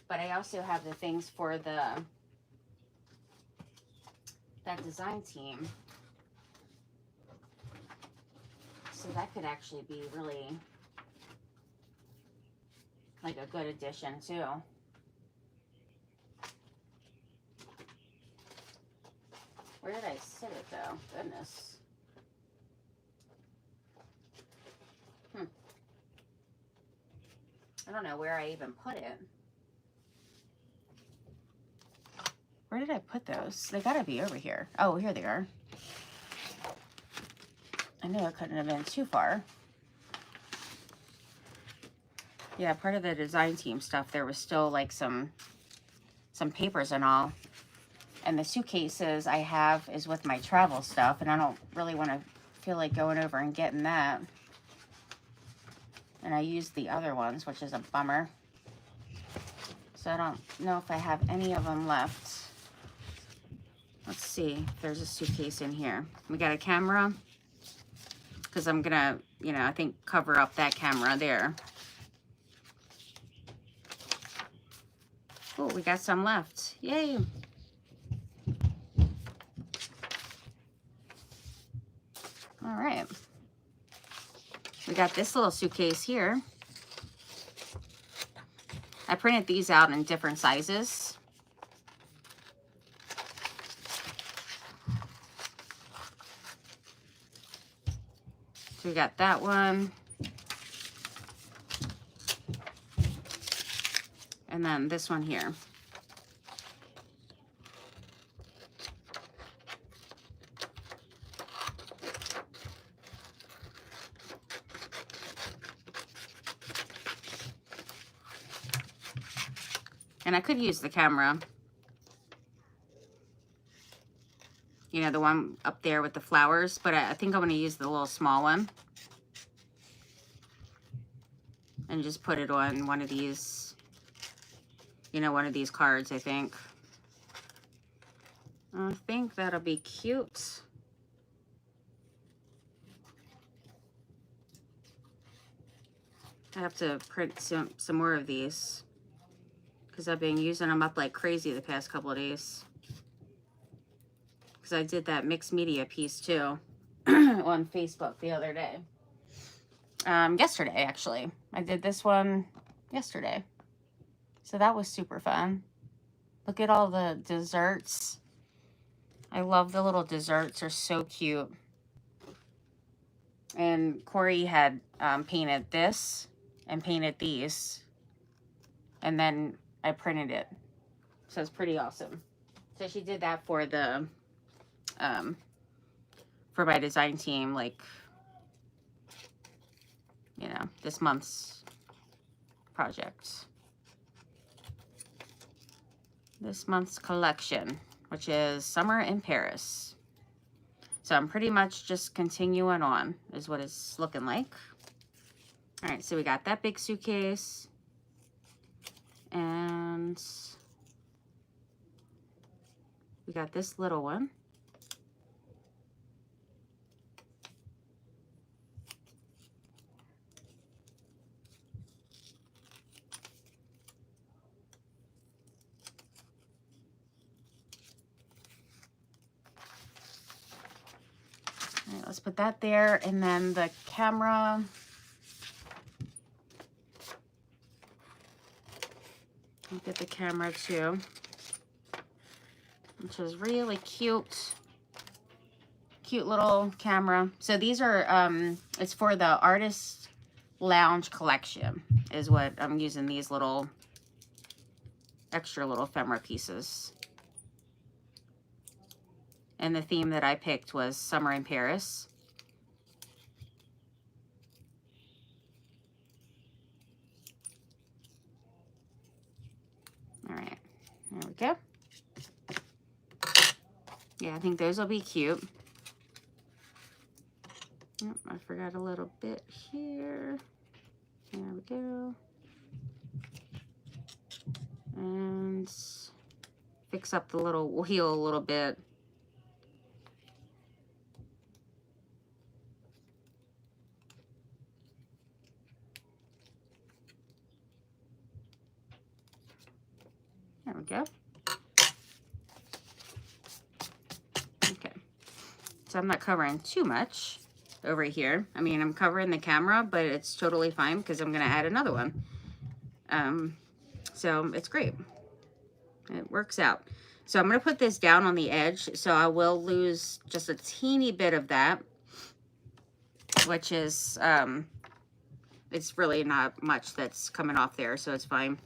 But I also have the things for that design team. So that could actually be really like a good addition too. Where did I sit it though? Goodness. I don't know where I even put it. Where did I put those? They gotta be over here. Oh, here they are. I knew it couldn't have been too far. Yeah, part of the design team stuff, there was still like some papers and all. And the suitcases I have is with my travel stuff, and I don't really want to feel like going over and getting that. And I used the other ones, which is a bummer. So I don't know if I have any of them left. Let's see if there's a suitcase in here. We got a camera, because I'm gonna, you know, I think cover up that camera there. Oh, we got some left. Yay. All right. We got this little suitcase here. I printed these out in different sizes. So we got that one. And then this one here. And I could use the camera. You know, the one up there with the flowers, but I think I'm going to use the little small one. And just put it on one of these, you know, one of these cards, I think. I think that'll be cute. I have to print some more of these, because I've been using them up like crazy the past couple of days. Because I did that mixed media piece too on Facebook the other day. Yesterday, actually. I did this one yesterday. So that was super fun. Look at all the desserts. I love the little desserts. They're so cute. And Corey had painted this and painted these. And then I printed it. So it's pretty awesome. So she did that for the for my design team, like, you know, this month's project. This month's collection, which is Summer in Paris. So I'm pretty much just continuing on, is what it's looking like. All right, so we got that big suitcase. And we got this little one. All right, let's put that there. And then the camera. I'll get the camera too, which is really cute. Cute little camera. So these are, it's for the Artist Lounge collection is what I'm using, these little extra little ephemera pieces. And the theme that I picked was Summer in Paris. All right, there we go. Yeah, I think those will be cute. Oh, I forgot a little bit here. There we go. And fix up the little wheel a little bit. There we go. Okay. So I'm not covering too much over here. I mean, I'm covering the camera, but it's totally fine because I'm going to add another one. So it's great. It works out. So I'm going to put this down on the edge, so I will lose just a teeny bit of that, which is, it's really not much that's coming off there, so it's fine.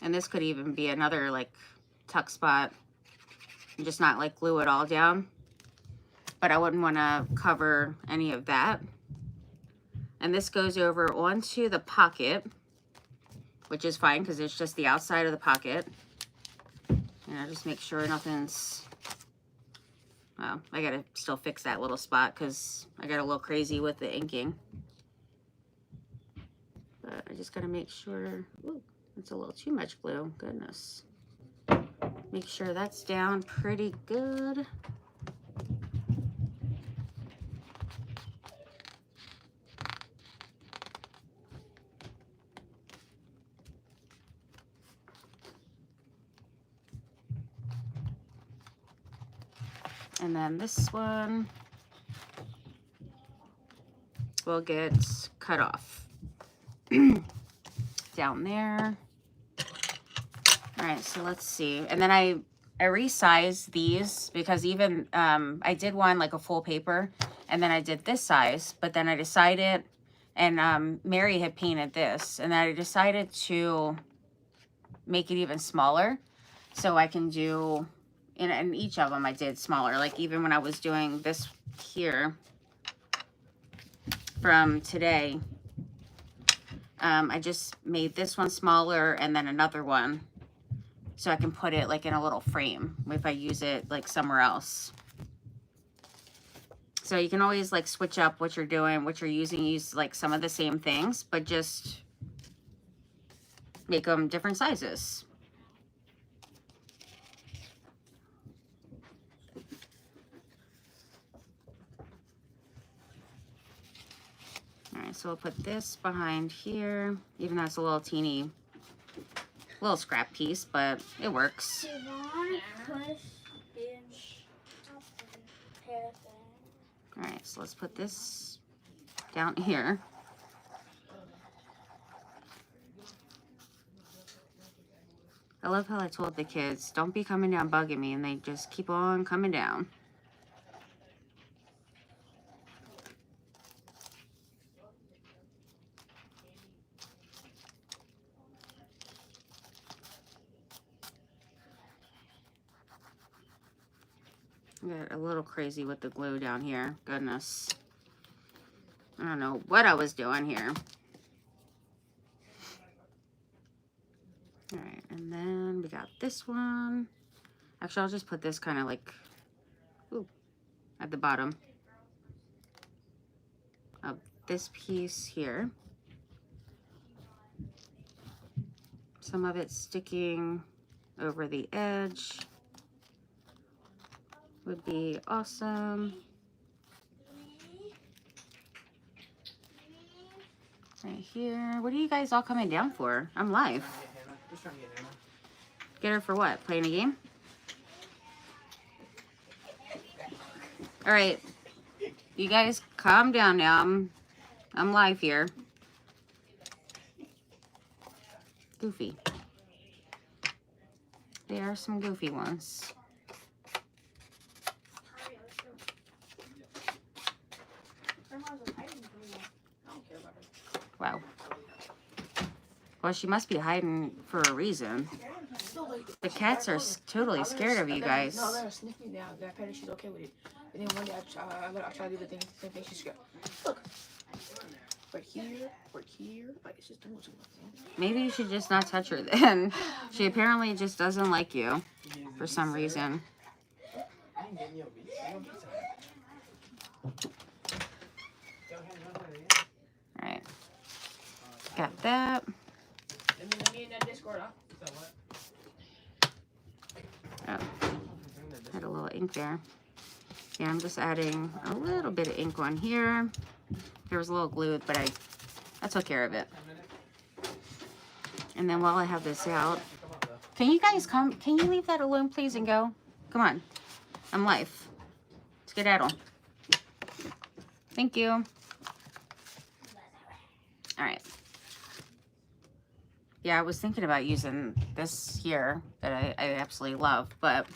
And this could even be another like tuck spot, and just not like glue it all down, but I wouldn't want to cover any of that. And this goes over onto the pocket, which is fine because it's just the outside of the pocket. And I just make sure nothing's, well, I gotta still fix that little spot because I got a little crazy with the inking. But I just gotta make sure, ooh, it's a little too much glue, goodness. Make sure that's down pretty good. And then this one will get cut off down there. All right, so let's see. And then I resized these because even I did one like a full paper, and then I did this size, but then I decided, and Mary had painted this, and I decided to make it even smaller so I can do, in each of them I did smaller. Like even when I was doing this here from today, I just made this one smaller and then another one so I can put it like in a little frame if I use it like somewhere else. So you can always like switch up what you're doing, what you're using, use like some of the same things, but just make them different sizes. All right, so we'll put this behind here, even though it's a little teeny, little scrap piece, but it works. All right, so let's put this down here. I love how I told the kids, don't be coming down bugging me, and they just keep on coming down. I got a little crazy with the glue down here. Goodness. I don't know what I was doing here. All right, and then we got this one. Actually, I'll just put this kind of like, ooh, at the bottom of this piece here. Some of it sticking over the edge would be awesome. Right here. What are you guys all coming down for? I'm live. Get her for what? Playing a game? All right. You guys calm down now. I'm live here. Goofy. There are some goofy ones. Wow. Well, she must be hiding for a reason. The cats are totally scared of you guys. No, let her sniff me down. I pet her, she's okay with it. And then one day I try to do the thing, same thing, she's scared. Look. Right here. Like, it's just doing something. Maybe you should just not touch her then. She apparently just doesn't like you for some reason. Alright. Got that. Let me in that Discord, huh? Oh, had a little ink there. Yeah, I'm just adding a little bit of ink on here. There was a little glue, but I took care of it. And then while I have this out, can you guys come? Can you leave that alone, please, and go? Come on. I'm live. Skedaddle. Thank you. All right. Yeah, I was thinking about using this here that I absolutely love, but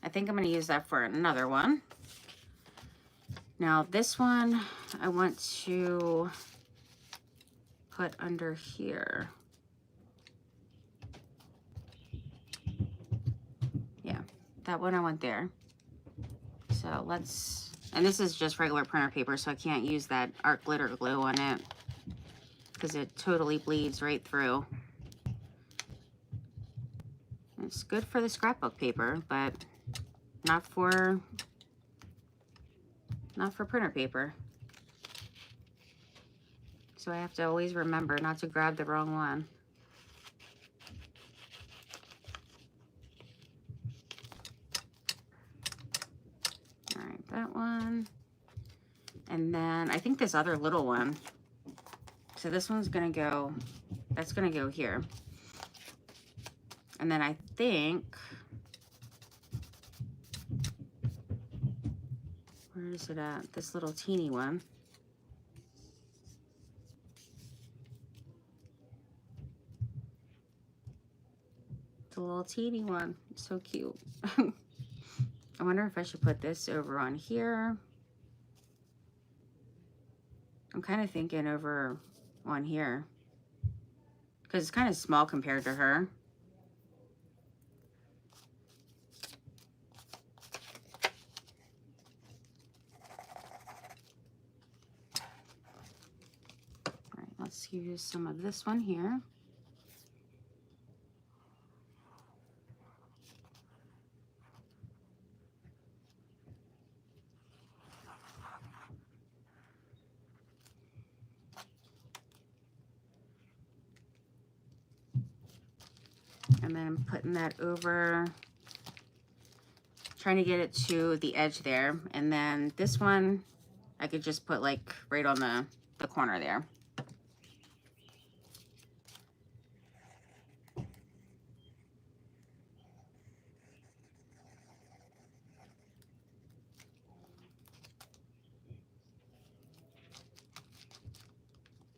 I think I'm going to use that for another one. Now this one I want to put under here. Yeah, that one I want there. So let's, and this is just regular printer paper, so I can't use that art glitter glue on it because it totally bleeds right through. It's good for the scrapbook paper, but not for printer paper. So I have to always remember not to grab the wrong one. All right, that one. And then I think this other little one. So this one's gonna go, that's gonna go here. And then I think, where is it at? This little teeny one. The little teeny one, so cute. I wonder if I should put this over on here. I'm kind of thinking over on here because it's kind of small compared to her. All right, let's use some of this one here. And then I'm putting that over, trying to get it to the edge there. And then this one, I could just put like right on the corner there. All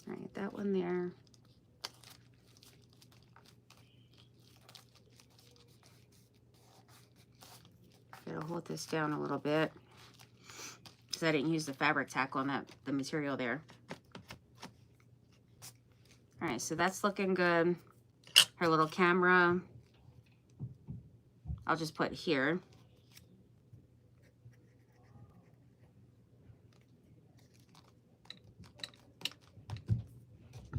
right, that one there. Gotta hold this down a little bit because I didn't use the fabric tack on the material there. All right, so that's looking good. Her little camera, I'll just put here.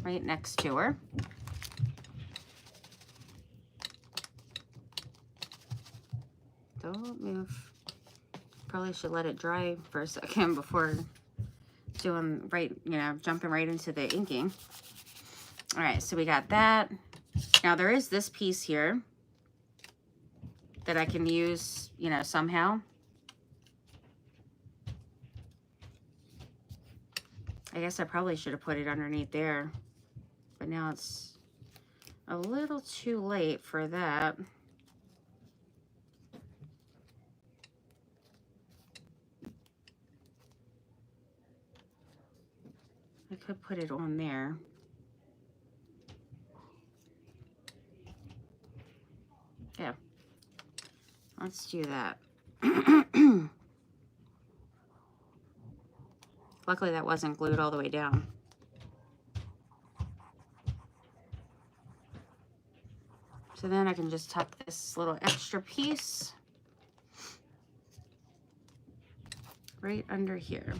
Right next to her. Don't move. Probably should let it dry for a second before doing right, you know, jumping right into the inking. All right, so we got that. Now there is this piece here that I can use, you know, somehow. I guess I probably should have put it underneath there, but now it's a little too late for that. I could put it on there. Yeah, let's do that. Luckily that wasn't glued all the way down. So then I can just tuck this little extra piece right under here.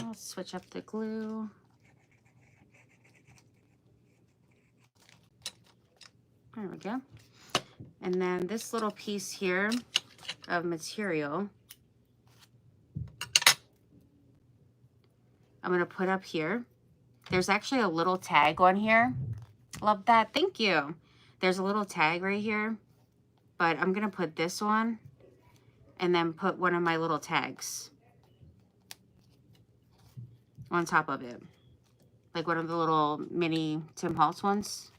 Let's switch up the glue. There we go. And then this little piece here of material, I'm gonna put up here. There's actually a little tag on here. Love that, thank you. There's a little tag right here, but I'm gonna put this on and then put one of my little tags on top of it. Like one of the little mini Tim Holtz ones.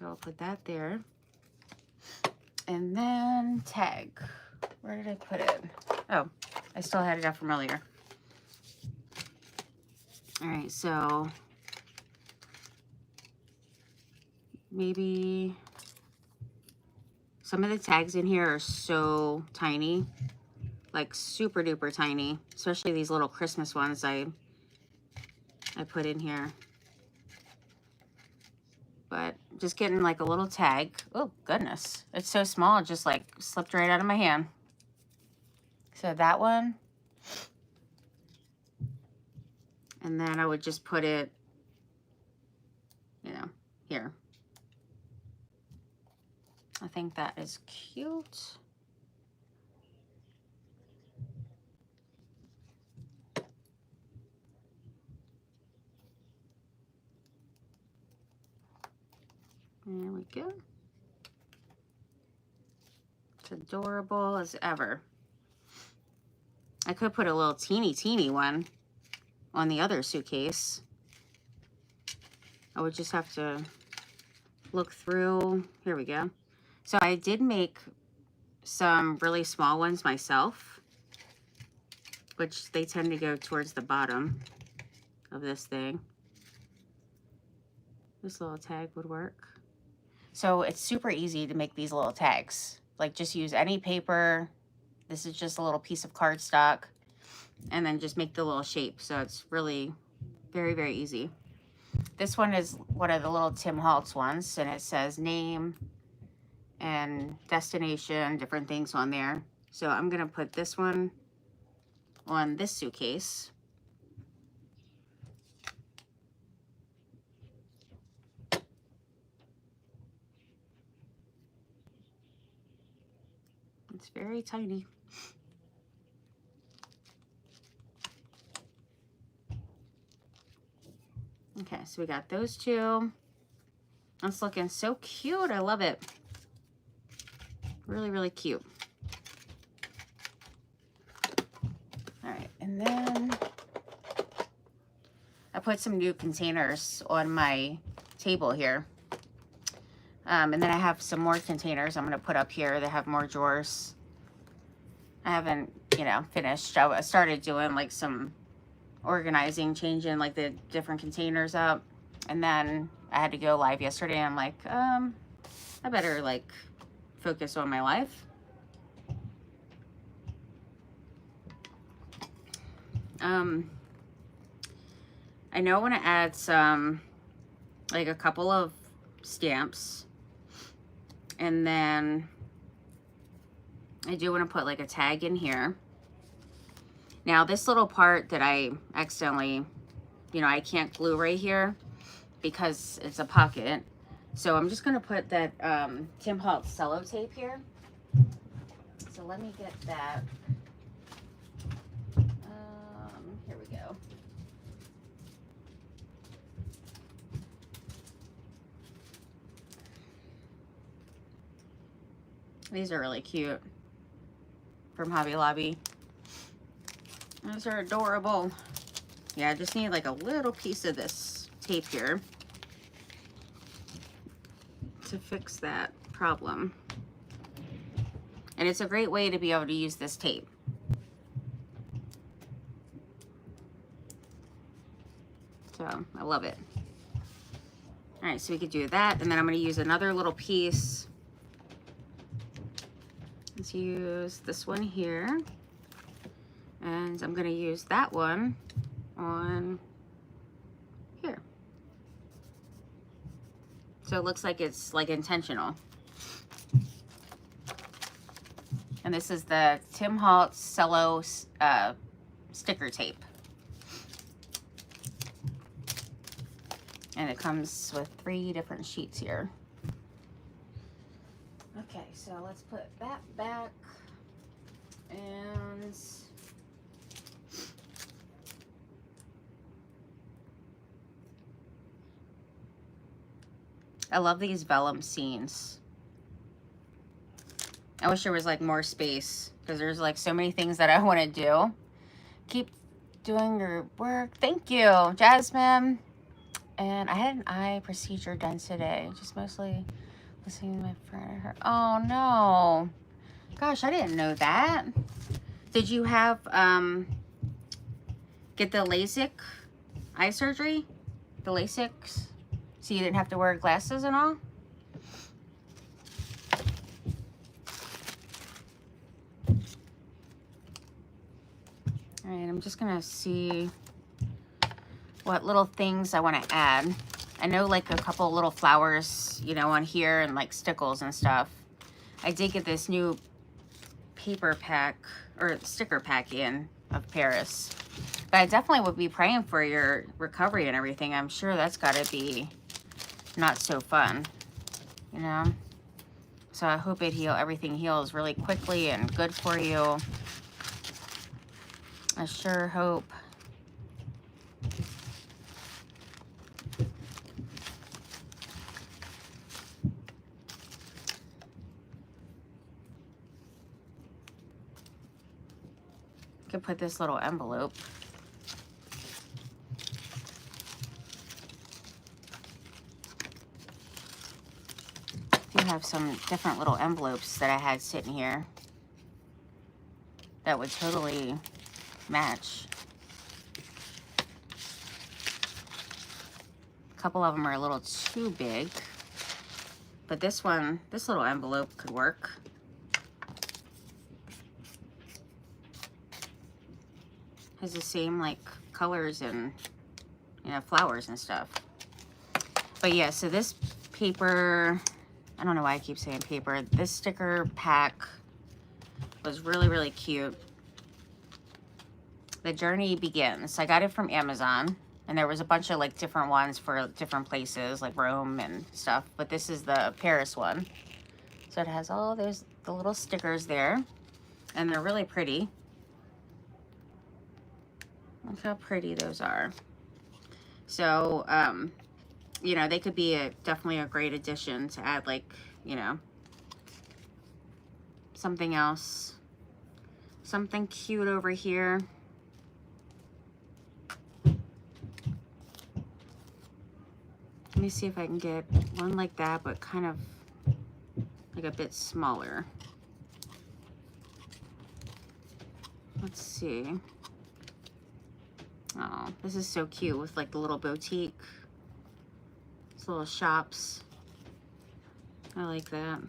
So I'll put that there. And then tag. Where did I put it? Oh, I still had it up from earlier. All right, so maybe some of the tags in here are so tiny, like super duper tiny, especially these little Christmas ones I put in here. But just getting like a little tag. Oh goodness, it's so small, it just like slipped right out of my hand. So that one. And then I would just put it, you know, here. I think that is cute. There we go. It's adorable as ever. I could put a little teeny one on the other suitcase. I would just have to look through. Here we go. So I did make some really small ones myself, which they tend to go towards the bottom of this thing. This little tag would work. So it's super easy to make these little tags. Like just use any paper. This is just a little piece of cardstock, and then just make the little shape. So it's really very, very easy. This one is one of the little Tim Holtz ones, and it says name and destination, different things on there. So I'm gonna put this one on this suitcase. It's very tiny. Okay, so we got those two. It's looking so cute. I love it. Really, really cute. All right, and then I put some new containers on my table here. And then I have some more containers I'm going to put up here that have more drawers. I haven't, you know, finished. I started doing like some organizing, changing like the different containers up. And then I had to go live yesterday. I'm like, I better like focus on my life. I know I want to add some, like a couple of stamps. And then I do want to put like a tag in here. Now this little part that I accidentally, you know, I can't glue right here because it's a pocket. So I'm just going to put that Tim Holtz cello tape here. So let me get that. Here we go. These are really cute from Hobby Lobby. Those are adorable. Yeah, I just need like a little piece of this tape here to fix that problem. And it's a great way to be able to use this tape. So I love it. All right, so we could do that. And then I'm going to use another little piece. Let's use this one here. And I'm going to use that one on here. So it looks like it's like intentional. And this is the Tim Holtz cello sticker tape. And it comes with 3 different sheets here. Okay, so let's put that back. And I love these vellum scenes. I wish there was like more space because there's like so many things that I want to do. Keep doing your work. Thank you, Jasmine. And I had an eye procedure done today. Just mostly listening to my friend. Her. Oh no. Gosh, I didn't know that. Did you have get the LASIK eye surgery? The LASIKs? So you didn't have to wear glasses and all? All right, I'm just gonna see what little things I want to add. I know like a couple little flowers, you know, on here and like stickles and stuff. I did get this new paper pack or sticker pack in of Paris. But I definitely would be praying for your recovery and everything. I'm sure that's got to be not so fun, you know? So I hope everything heals really quickly and good for you. I sure hope. Could put this little envelope. I have some different little envelopes that I had sitting here that would totally match. A couple of them are a little too big, but this little envelope could work. Has the same like colors and, you know, flowers and stuff. But yeah, so this paper, I don't know why I keep saying paper. This sticker pack was really, really cute. The Journey Begins. I got it from Amazon, and there was a bunch of like different ones for different places like Rome and stuff, but this is the Paris one. So it has all the little stickers there, and they're really pretty. Look how pretty those are. So, you know, they could be definitely a great addition to add, like, you know, something else. Something cute over here. Let me see if I can get one like that, but kind of like a bit smaller. Let's see. Oh, this is so cute with like the little boutique. These little shops. I like that.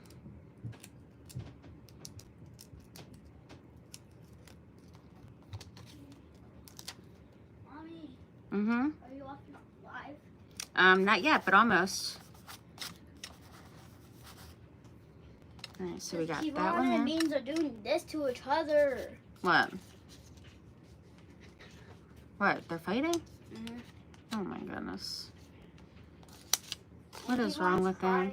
Mommy, Mm-hmm. are you watching live? Not yet, but almost. All right, so we got that Kevon one and there. Beans are doing this to each other. What? What? They're fighting? Mm-hmm. Oh my goodness. What is wrong with them?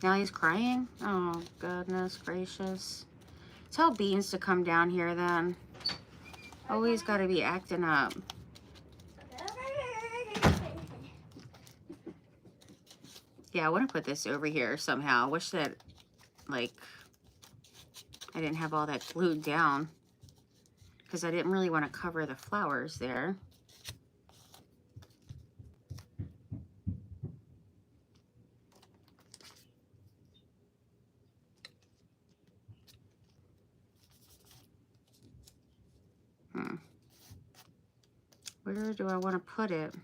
Now he's crying? Oh, goodness gracious. Tell Beans to come down here then. Always got to be acting up. Yeah, I want to put this over here somehow. I wish that, like, I didn't have all that glued down, because I didn't really want to cover the flowers there. Where do I want to put it?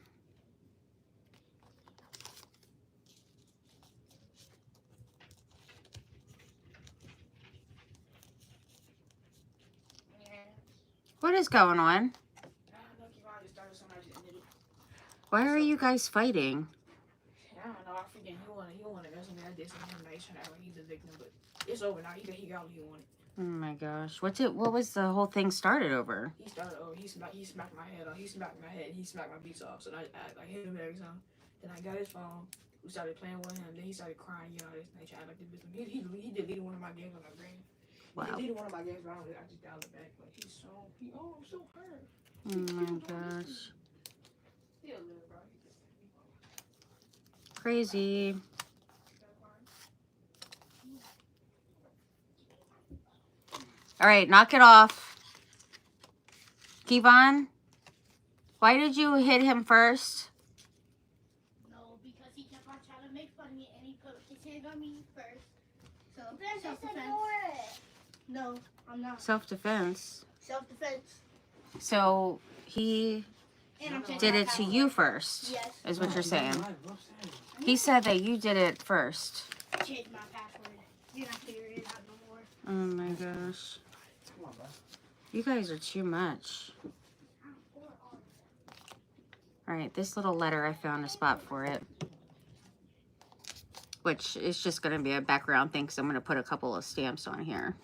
What is going on? Why are you guys fighting? I don't know. I forget. He wanted to mess with me. I did something nice and he's a victim, but it's over now. He got what he wanted. Oh my gosh. What was the whole thing started over? He started over. He smacked my head off. He smacked my head. He smacked my beats off. So I hit him every time. Then I got his phone. We started playing with him. Then he started crying. You know, this nature. I like this with him. He deleted one of my games on my brain. Wow. He deleted one of my games, but I just dialed it back. But I'm so hurt. Oh my gosh. He'll live, bro. Crazy. All right, knock it off. Kevon, why did you hit him first? She's on me first. So, self-defense. No, I'm not. Self-defense. Self-defense. So he did it to you first. Yes. Is what you're saying. He said that you did it first. Change my password. You're not figuring it out no more. Oh my gosh. You guys are too much. Alright, this little letter, I found a spot for it. Which is just going to be a background thing because I'm going to put a couple of stamps on here.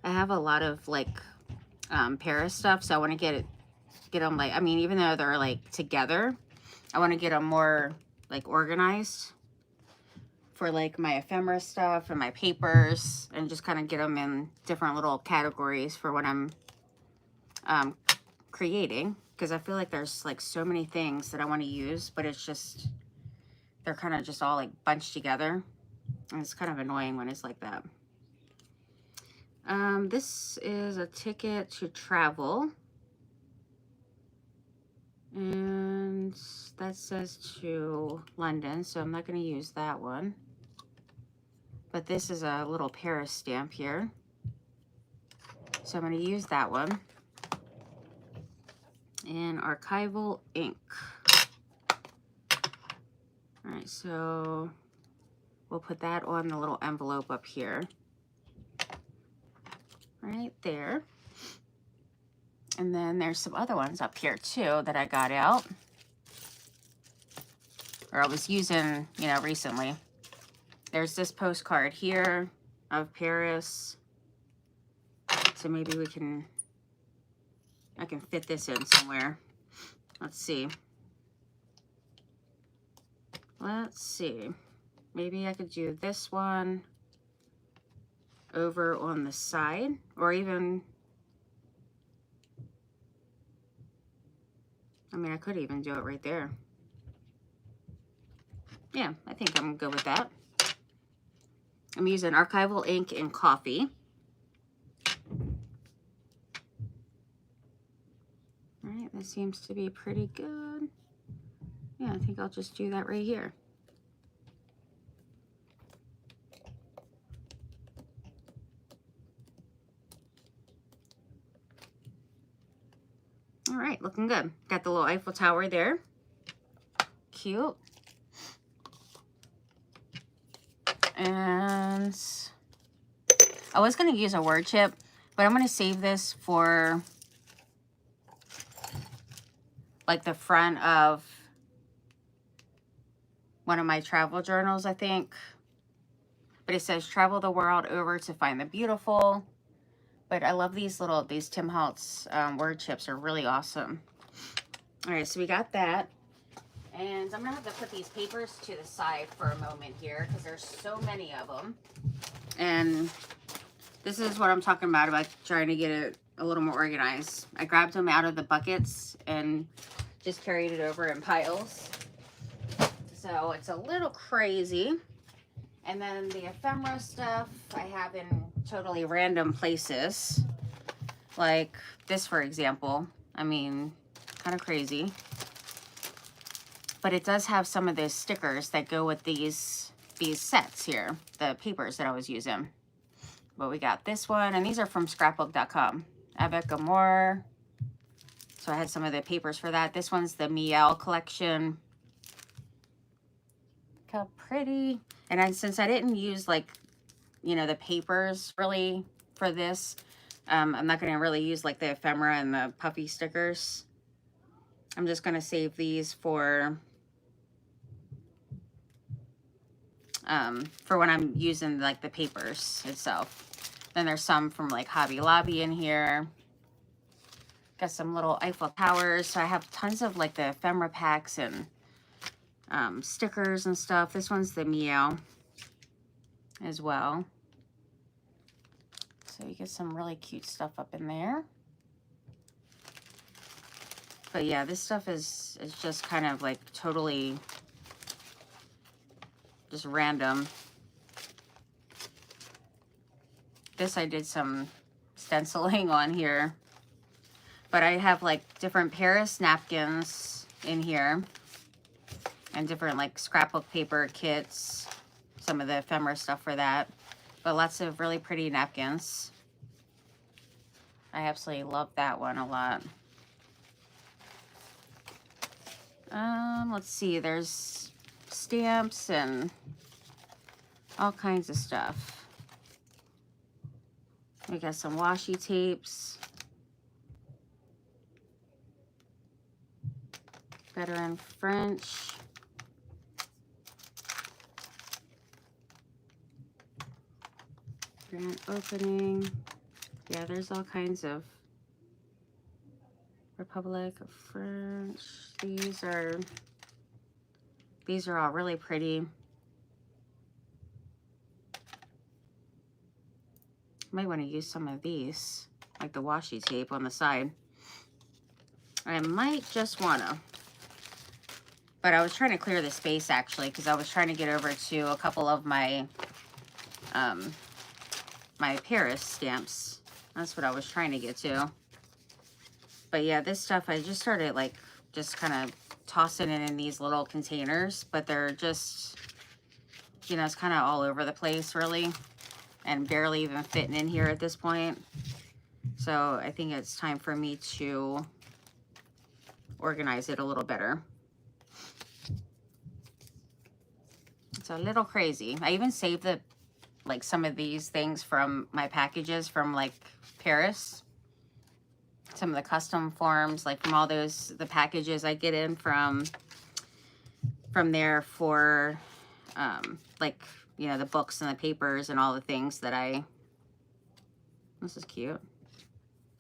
I have a lot of like Paris stuff, so I want to get them like, I mean, even though they're like together, I want to get them more like organized for like my ephemera stuff and my papers, and just kind of get them in different little categories for what I'm creating, because I feel like there's like so many things that I want to use, but it's just, they're kind of just all like bunched together, and it's kind of annoying when it's like that. This is a ticket to travel, and that says to London, so I'm not going to use that one. But this is a little Paris stamp here, so I'm going to use that one. And archival ink. All right, so we'll put that on the little envelope up here. Right there. And then there's some other ones up here too that I got out, or I was using, you know, recently. There's this postcard here of Paris. So maybe I can fit this in somewhere. Let's see. Maybe I could do this one over on the side, or even, I mean, I could even do it right there. Yeah, I think I'm good with that. I'm using archival ink and coffee. All right, this seems to be pretty good. Yeah, I think I'll just do that right here. All right, looking good. Got the little Eiffel Tower there. Cute. And I was going to use a word chip, but I'm going to save this for like the front of one of my travel journals, I think. But it says travel the world over to find the beautiful. But I love these Tim Holtz word chips are really awesome. All right, so we got that. And I'm gonna have to put these papers to the side for a moment here because there's so many of them. And this is what I'm talking about trying to get it a little more organized. I grabbed them out of the buckets and just carried it over in piles. So it's a little crazy. And then the ephemera stuff I have in totally random places. Like this, for example. I mean, kind of crazy. But it does have some of the stickers that go with these sets here. The papers that I was using. But we got this one. And these are from scrapbook.com. Avec Amour. So I had some of the papers for that. This one's the Miel collection. Look how pretty. And since I didn't use, like, you know, the papers really for this, I'm not going to really use like the ephemera and the puffy stickers. I'm just going to save these for when I'm using like the papers itself. Then there's some from like Hobby Lobby in here. Got some little Eiffel Towers. So I have tons of like the ephemera packs and stickers and stuff. This one's the Meow as well. So you get some really cute stuff up in there. But yeah, this stuff is just kind of like totally just random. This I did some stenciling on here. But I have like different Paris napkins in here. and different like scrapbook paper kits, some of the ephemera stuff for that, but lots of really pretty napkins. I absolutely love that one a lot. Let's see, there's stamps and all kinds of stuff. We got some washi tapes. Veteran French. Grand opening. Yeah, there's all kinds of Republic of French. These are all really pretty. Might want to use some of these, like the washi tape on the side. I might just wanna, but I was trying to clear the space actually, because I was trying to get over to a couple of my my Paris stamps. That's what I was trying to get to. But yeah, this stuff I just started like just kind of tossing it in these little containers, but they're just, you know, it's kind of all over the place really, and barely even fitting in here at this point. So I think it's time for me to organize it a little better. It's a little crazy. I even saved the like some of these things from my packages from like Paris. Some of the custom forms, like from all those, the packages I get in from there for like, you know, the books and the papers and all the things that I, this is cute.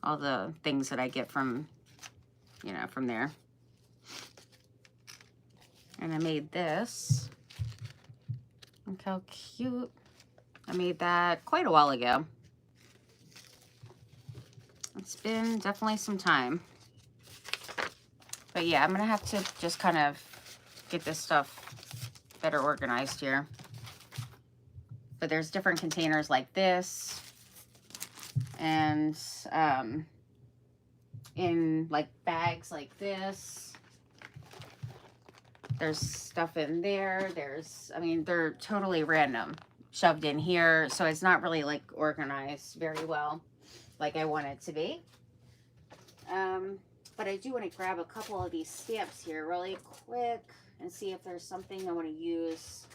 All the things that I get from, you know, from there. And I made this. Look how cute. I made that quite a while ago. It's been definitely some time. But yeah, I'm gonna have to just kind of get this stuff better organized here. But there's different containers like this, and in like bags like this. There's stuff in there. There's, I mean, they're totally random, shoved in here, so it's not really like organized very well like I want it to be. But I do want to grab a couple of these stamps here really quick and see if there's something I want to use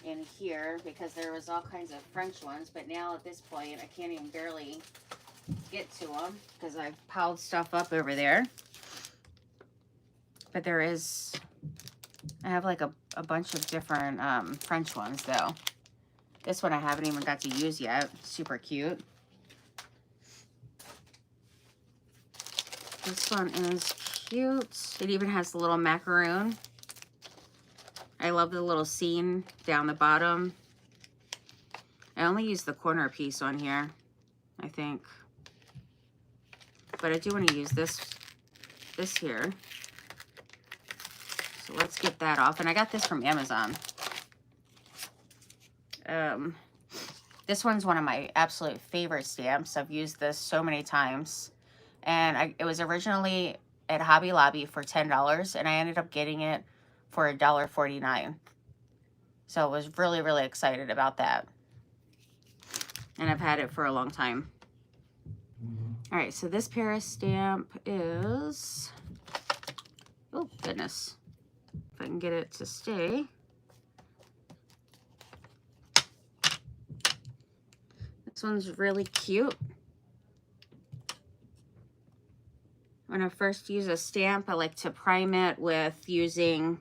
in here, because there was all kinds of French ones, but now at this point I can't even barely get to them because I've piled stuff up over there. But there is, I have like a bunch of different French ones though. This one I haven't even got to use yet. Super cute. This one is cute. It even has the little macaroon. I love the little scene down the bottom. I only use the corner piece on here, I think. But I do want to use this here. So let's get that off. And I got this from Amazon. This one's one of my absolute favorite stamps. I've used this so many times. And it was originally at Hobby Lobby for $10, and I ended up getting it for $1.49. So I was really, really excited about that. And I've had it for a long time. All right, so this Paris stamp is, oh goodness, if I can get it to stay. This one's really cute. When I first use a stamp, I like to prime it with using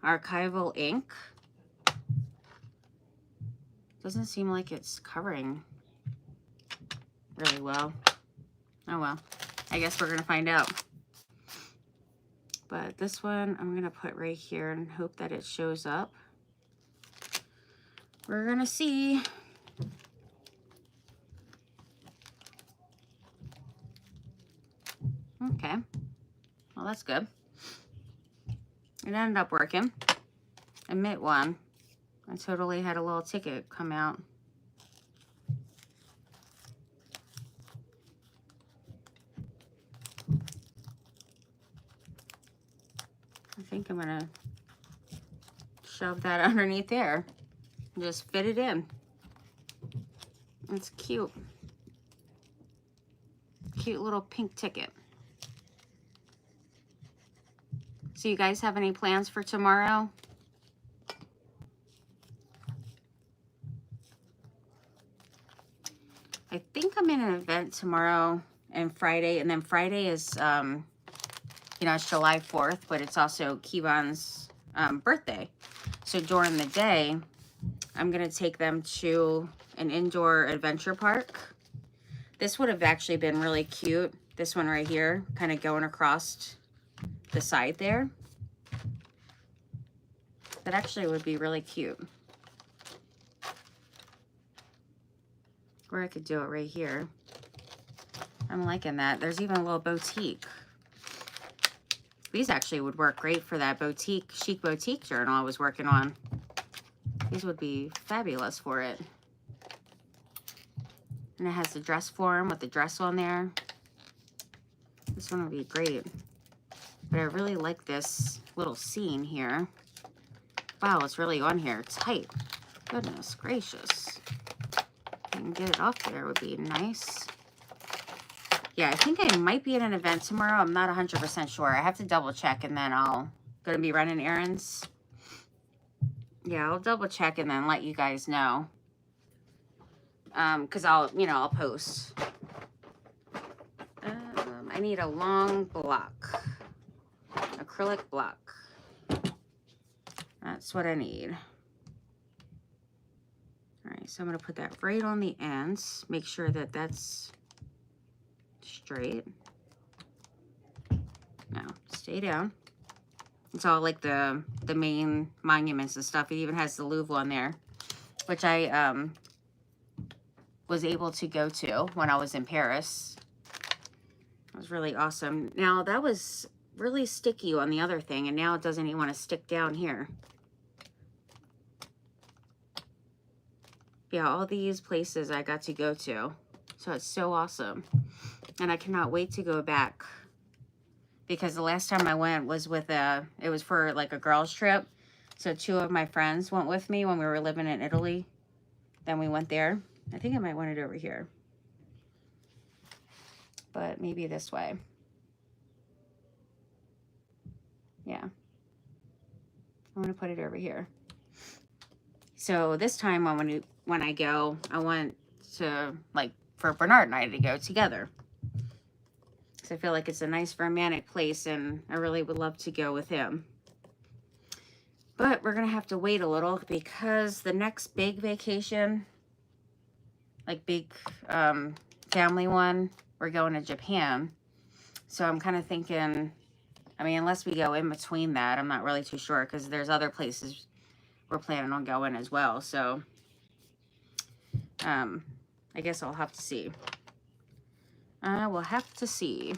archival ink. Doesn't seem like it's covering really well. Oh well, I guess we're gonna find out. But this one I'm gonna put right here and hope that it shows up. We're gonna see. Okay, well that's good. It ended up working. Admit one. I totally had a little ticket come out. I think I'm gonna shove that underneath there. Just fit it in. It's cute. Cute little pink ticket. So you guys have any plans for tomorrow? I think I'm in an event tomorrow and Friday, and then Friday is, you know, it's July 4th, but it's also Kevon's birthday. So during the day, I'm going to take them to an indoor adventure park. This would have actually been really cute. This one right here, kind of going across the side there. That actually would be really cute. Or I could do it right here. I'm liking that. There's even a little boutique. These actually would work great for that boutique, chic boutique journal I was working on. These would be fabulous for it. And it has the dress form with the dress on there. This one would be great. But I really like this little scene here. Wow, it's really on here tight. Goodness gracious. If I can get it off there, would be nice. Yeah, I think I might be at an event tomorrow. I'm not 100% sure. I have to double check, and then I'll gonna be running errands. Yeah, I'll double check and then let you guys know. Because I'll post. I need a long block. Acrylic block. That's what I need. All right, so I'm going to put that right on the ends. Make sure that that's straight. Now, stay down. It's all like the main monuments and stuff. It even has the Louvre on there, which I was able to go to when I was in Paris. It was really awesome. Now, that was really sticky on the other thing, and now it doesn't even want to stick down here. Yeah, all these places I got to go to. So it's so awesome. And I cannot wait to go back. Because the last time I went was with it was for like a girls trip. So 2 of my friends went with me when we were living in Italy. Then we went there. I think I might want it over here. But maybe this way. Yeah. I'm going to put it over here. So this time when I go, I want to, like, for Bernard and I to go together. So I feel like it's a nice romantic place, and I really would love to go with him. But we're going to have to wait a little because the next big vacation, like big family one, we're going to Japan. So I'm kind of thinking, I mean, unless we go in between that, I'm not really too sure because there's other places we're planning on going as well. So I guess I'll have to see. We'll have to see.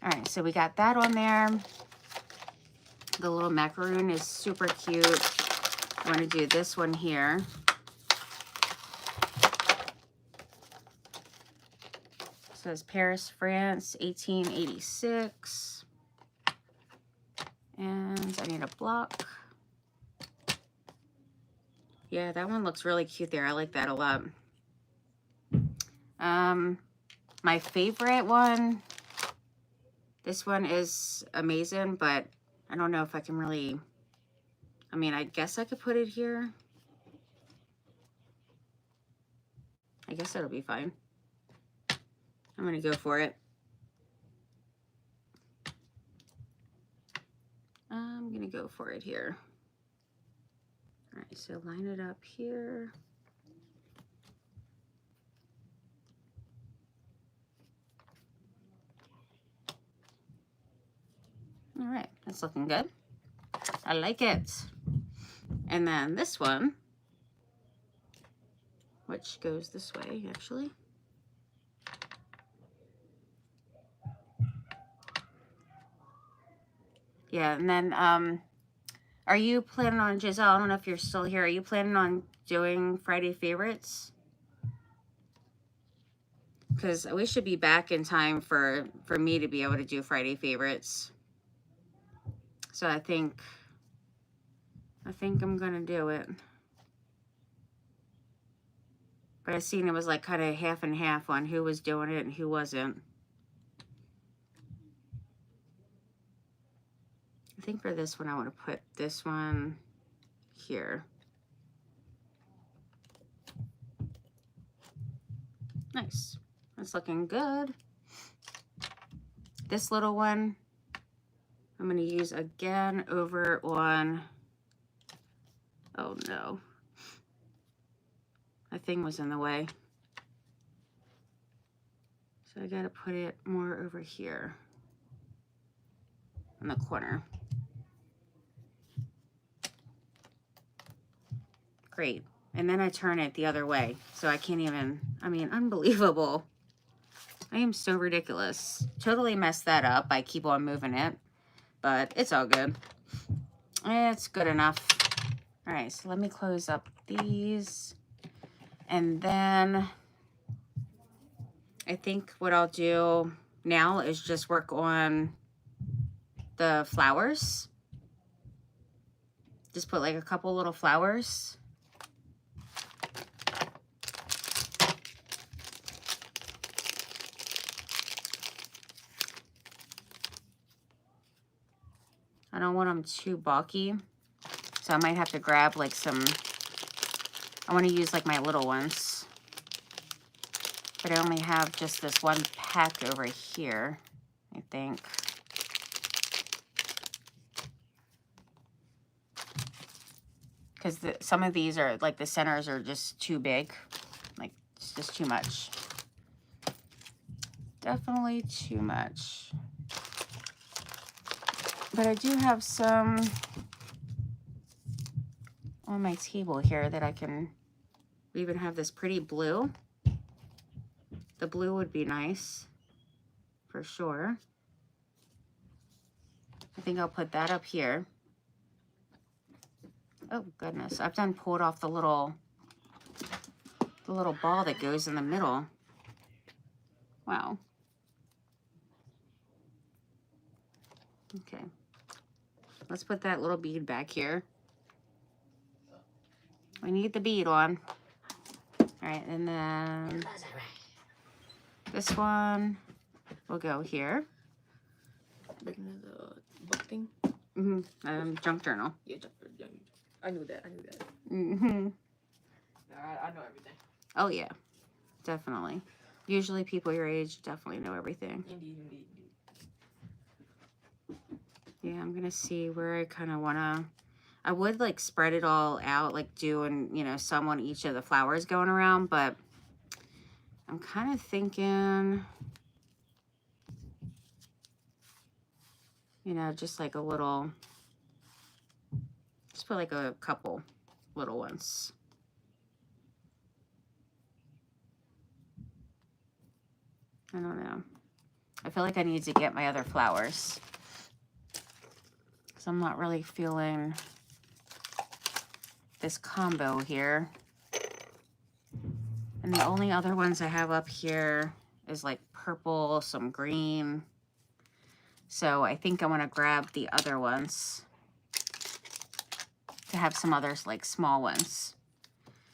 All right, so we got that on there. The little macaroon is super cute. I'm going to do this one here. It says Paris, France, 1886. And I need a block. Yeah, that one looks really cute there. I like that a lot. My favorite one, this one is amazing, but I don't know if I can really, I mean, I guess I could put it here. I guess that'll be fine. I'm going to go for it. I'm going to go for it here. All right, so line it up here. All right, that's looking good. I like it. And then this one, which goes this way, actually. Yeah, and then, are you planning on, Giselle, I don't know if you're still here, are you planning on doing Friday favorites? Because we should be back in time for me to be able to do Friday favorites. So I think I think I'm gonna do it. But I seen it was like kind of half and half on who was doing it and who wasn't. I think for this one, I want to put this one here. Nice. That's looking good. This little one, I'm going to use again over on, oh no. My thing was in the way. So I got to put it more over here in the corner. Great. And then I turn it the other way. So I can't even, I mean, unbelievable. I am so ridiculous. Totally messed that up. I keep on moving it, but it's all good. It's good enough. All right, so let me close up these. And then I think what I'll do now is just work on the flowers. Just put like a couple little flowers. I don't want them too bulky, so I might have to grab like some, I want to use like my little ones, but I only have just this one pack over here, I think. Because some of these are like the centers are just too big, like it's just too much. Definitely too much. But I do have some on my table here that I can, we even have this pretty blue. The blue would be nice for sure. I think I'll put that up here. Oh goodness, I've done pulled off the little ball that goes in the middle. Wow. Okay. Let's put that little bead back here. We need the bead on. All right, and then this one will go here. Looking at the book thing. Junk journal. Yeah, I knew that. I know everything. Oh yeah, definitely. Usually people your age definitely know everything. Indeed. Yeah, I'm gonna see where I kind of wanna. I would like spread it all out, like doing, you know, some on each of the flowers going around, but I'm kind of thinking, you know, just like a little, just put like a couple little ones. I don't know. I feel like I need to get my other flowers. So I'm not really feeling this combo here. And the only other ones I have up here is like purple, some green. So I think I want to grab the other ones to have some others like small ones.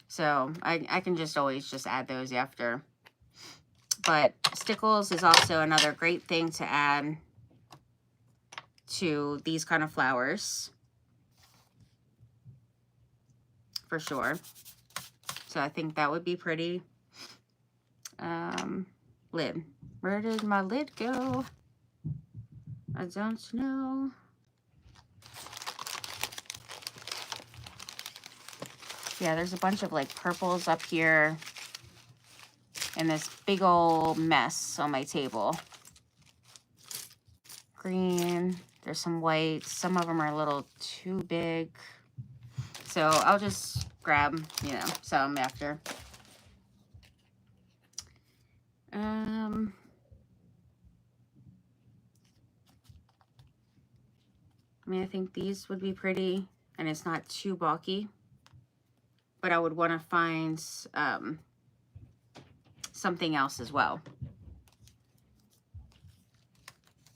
So I can just always just add those after. But stickles is also another great thing to add to these kind of flowers. For sure. So I think that would be pretty. Lid. Where did my lid go? I don't know. Yeah, there's a bunch of like purples up here and this big old mess on my table. Green, there's some white. Some of them are a little too big. So I'll just grab, you know, some after. I mean, I think these would be pretty, and it's not too bulky. But I would want to find something else as well.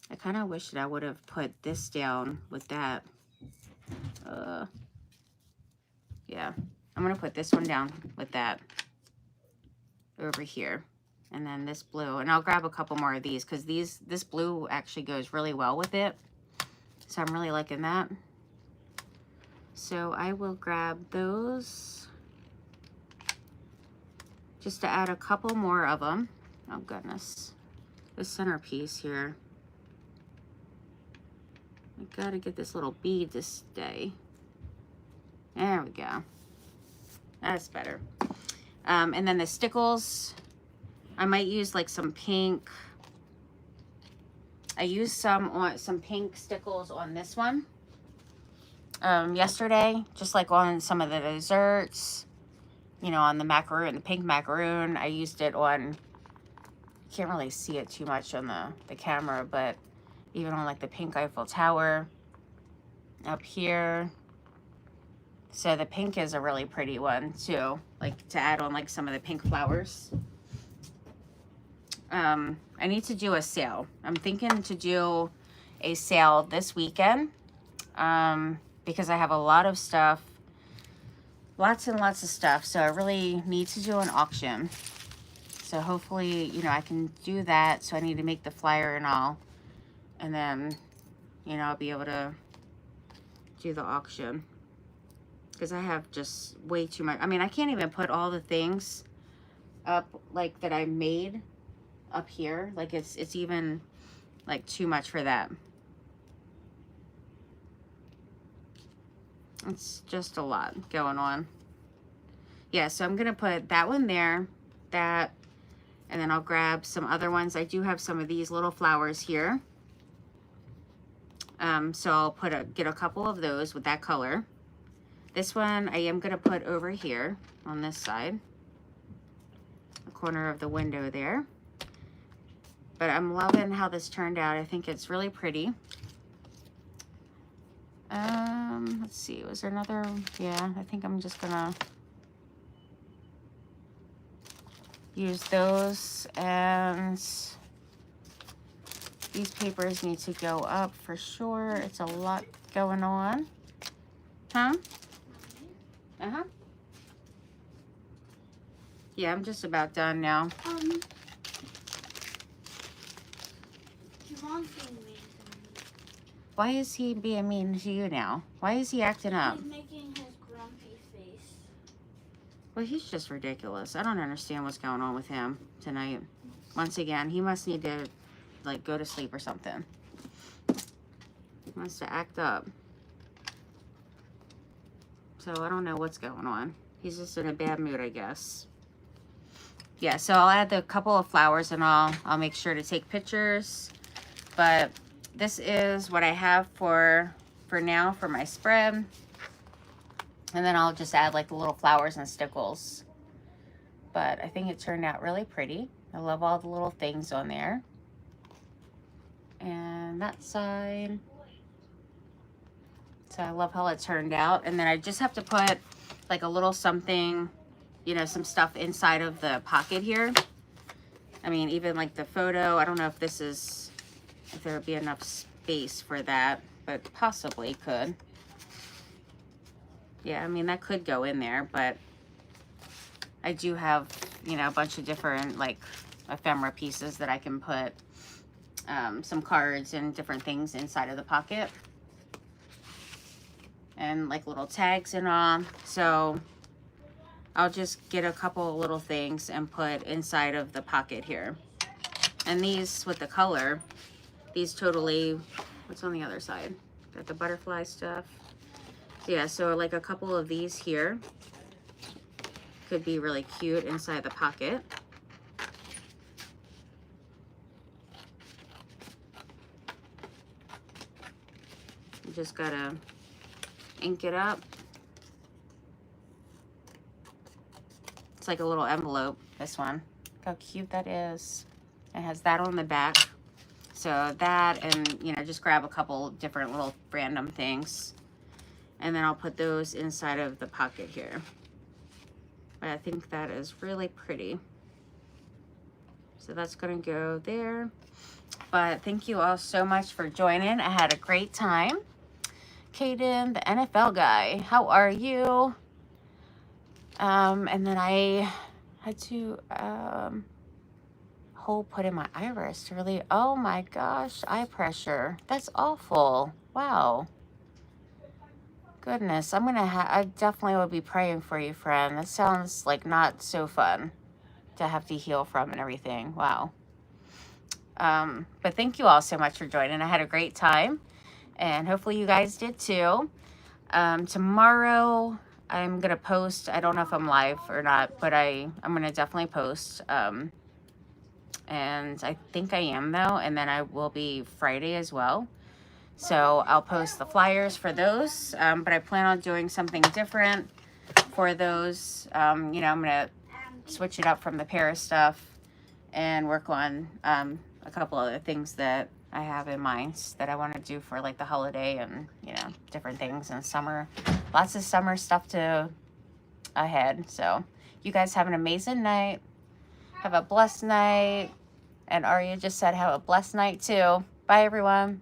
I kind of wish that I would have put this down with that. going to put this one down with that over here. And then this blue. And I'll grab a couple more of these because this blue actually goes really well with it. So I'm really liking that. So I will grab those just to add a couple more of them. Oh goodness. The centerpiece here. I gotta get this little bead to stay. There we go. That's better. And then the stickles, I might use like some pink. I used some pink stickles on this one yesterday, just like on some of the desserts, you know, on the macaroon, the pink macaroon. I used it on, can't really see it too much on the camera, but even on like the pink Eiffel Tower up here. So the pink is a really pretty one too, like to add on like some of the pink flowers. I need to do a sale. I'm thinking to do a sale this weekend because I have a lot of stuff, lots and lots of stuff. So I really need to do an auction. So hopefully, you know, I can do that. So I need to make the flyer and all. And then, you know, I'll be able to do the auction. Because I have just way too much. I mean, I can't even put all the things up like that I made up here. Like it's even like too much for that. It's just a lot going on. Yeah, so I'm gonna put that one there, that, and then I'll grab some other ones. I do have some of these little flowers here. So I'll get a couple of those with that color. This one I am gonna put over here on this side, the corner of the window there. But I'm loving how this turned out. I think it's really pretty. Let's see, was there another? Yeah, I think I'm just gonna use those, and these papers need to go up for sure. It's a lot going on. Huh? Uh-huh. Yeah, I'm just about done now. Javon's being mean to me. Why is he being mean to you now? Why is he acting up? He's making his grumpy face. Well, he's just ridiculous. I don't understand what's going on with him tonight. Once again, he must need to, like, go to sleep or something. He wants to act up. So I don't know what's going on. He's just in a bad mood, I guess. Yeah, so I'll add the couple of flowers and I'll make sure to take pictures. But this is what I have for now for my spread. And then I'll just add like the little flowers and stickles. But I think it turned out really pretty. I love all the little things on there. And that side. So I love how it turned out. And then I just have to put like a little something, you know, some stuff inside of the pocket here. I mean, even like the photo, I don't know if this is, if there would be enough space for that, but possibly could. Yeah, I mean, that could go in there, but I do have, you know, a bunch of different like ephemera pieces that I can put some cards and different things inside of the pocket. And like little tags and all. So I'll just get a couple of little things and put inside of the pocket here. And these with the color, these totally, what's on the other side? Got the butterfly stuff. Yeah, so like a couple of these here could be really cute inside the pocket. You just gotta ink it up. It's like a little envelope, this one. Look how cute that is. It has that on the back. So that, and you know, just grab a couple different little random things. And then I'll put those inside of the pocket here. But I think that is really pretty. So that's gonna go there. But thank you all so much for joining. I had a great time. Caden, the NFL guy, how are you? And then I had to hole put in my iris to really, oh my gosh, eye pressure. That's awful. Wow. Goodness, I definitely would be praying for you, friend. That sounds like not so fun to have to heal from and everything. Wow. But thank you all so much for joining. I had a great time, and hopefully you guys did too. Tomorrow I'm gonna post. I don't know if I'm live or not, but I'm gonna definitely post. And I think I am though, and then I will be Friday as well. So I'll post the flyers for those, but I plan on doing something different for those. You know, I'm gonna switch it up from the Paris stuff and work on a couple other things that I have in mind that I want to do for like the holiday and, you know, different things in summer. Lots of summer stuff to ahead. So you guys have an amazing night. Have a blessed night. And Arya just said have a blessed night too. Bye everyone.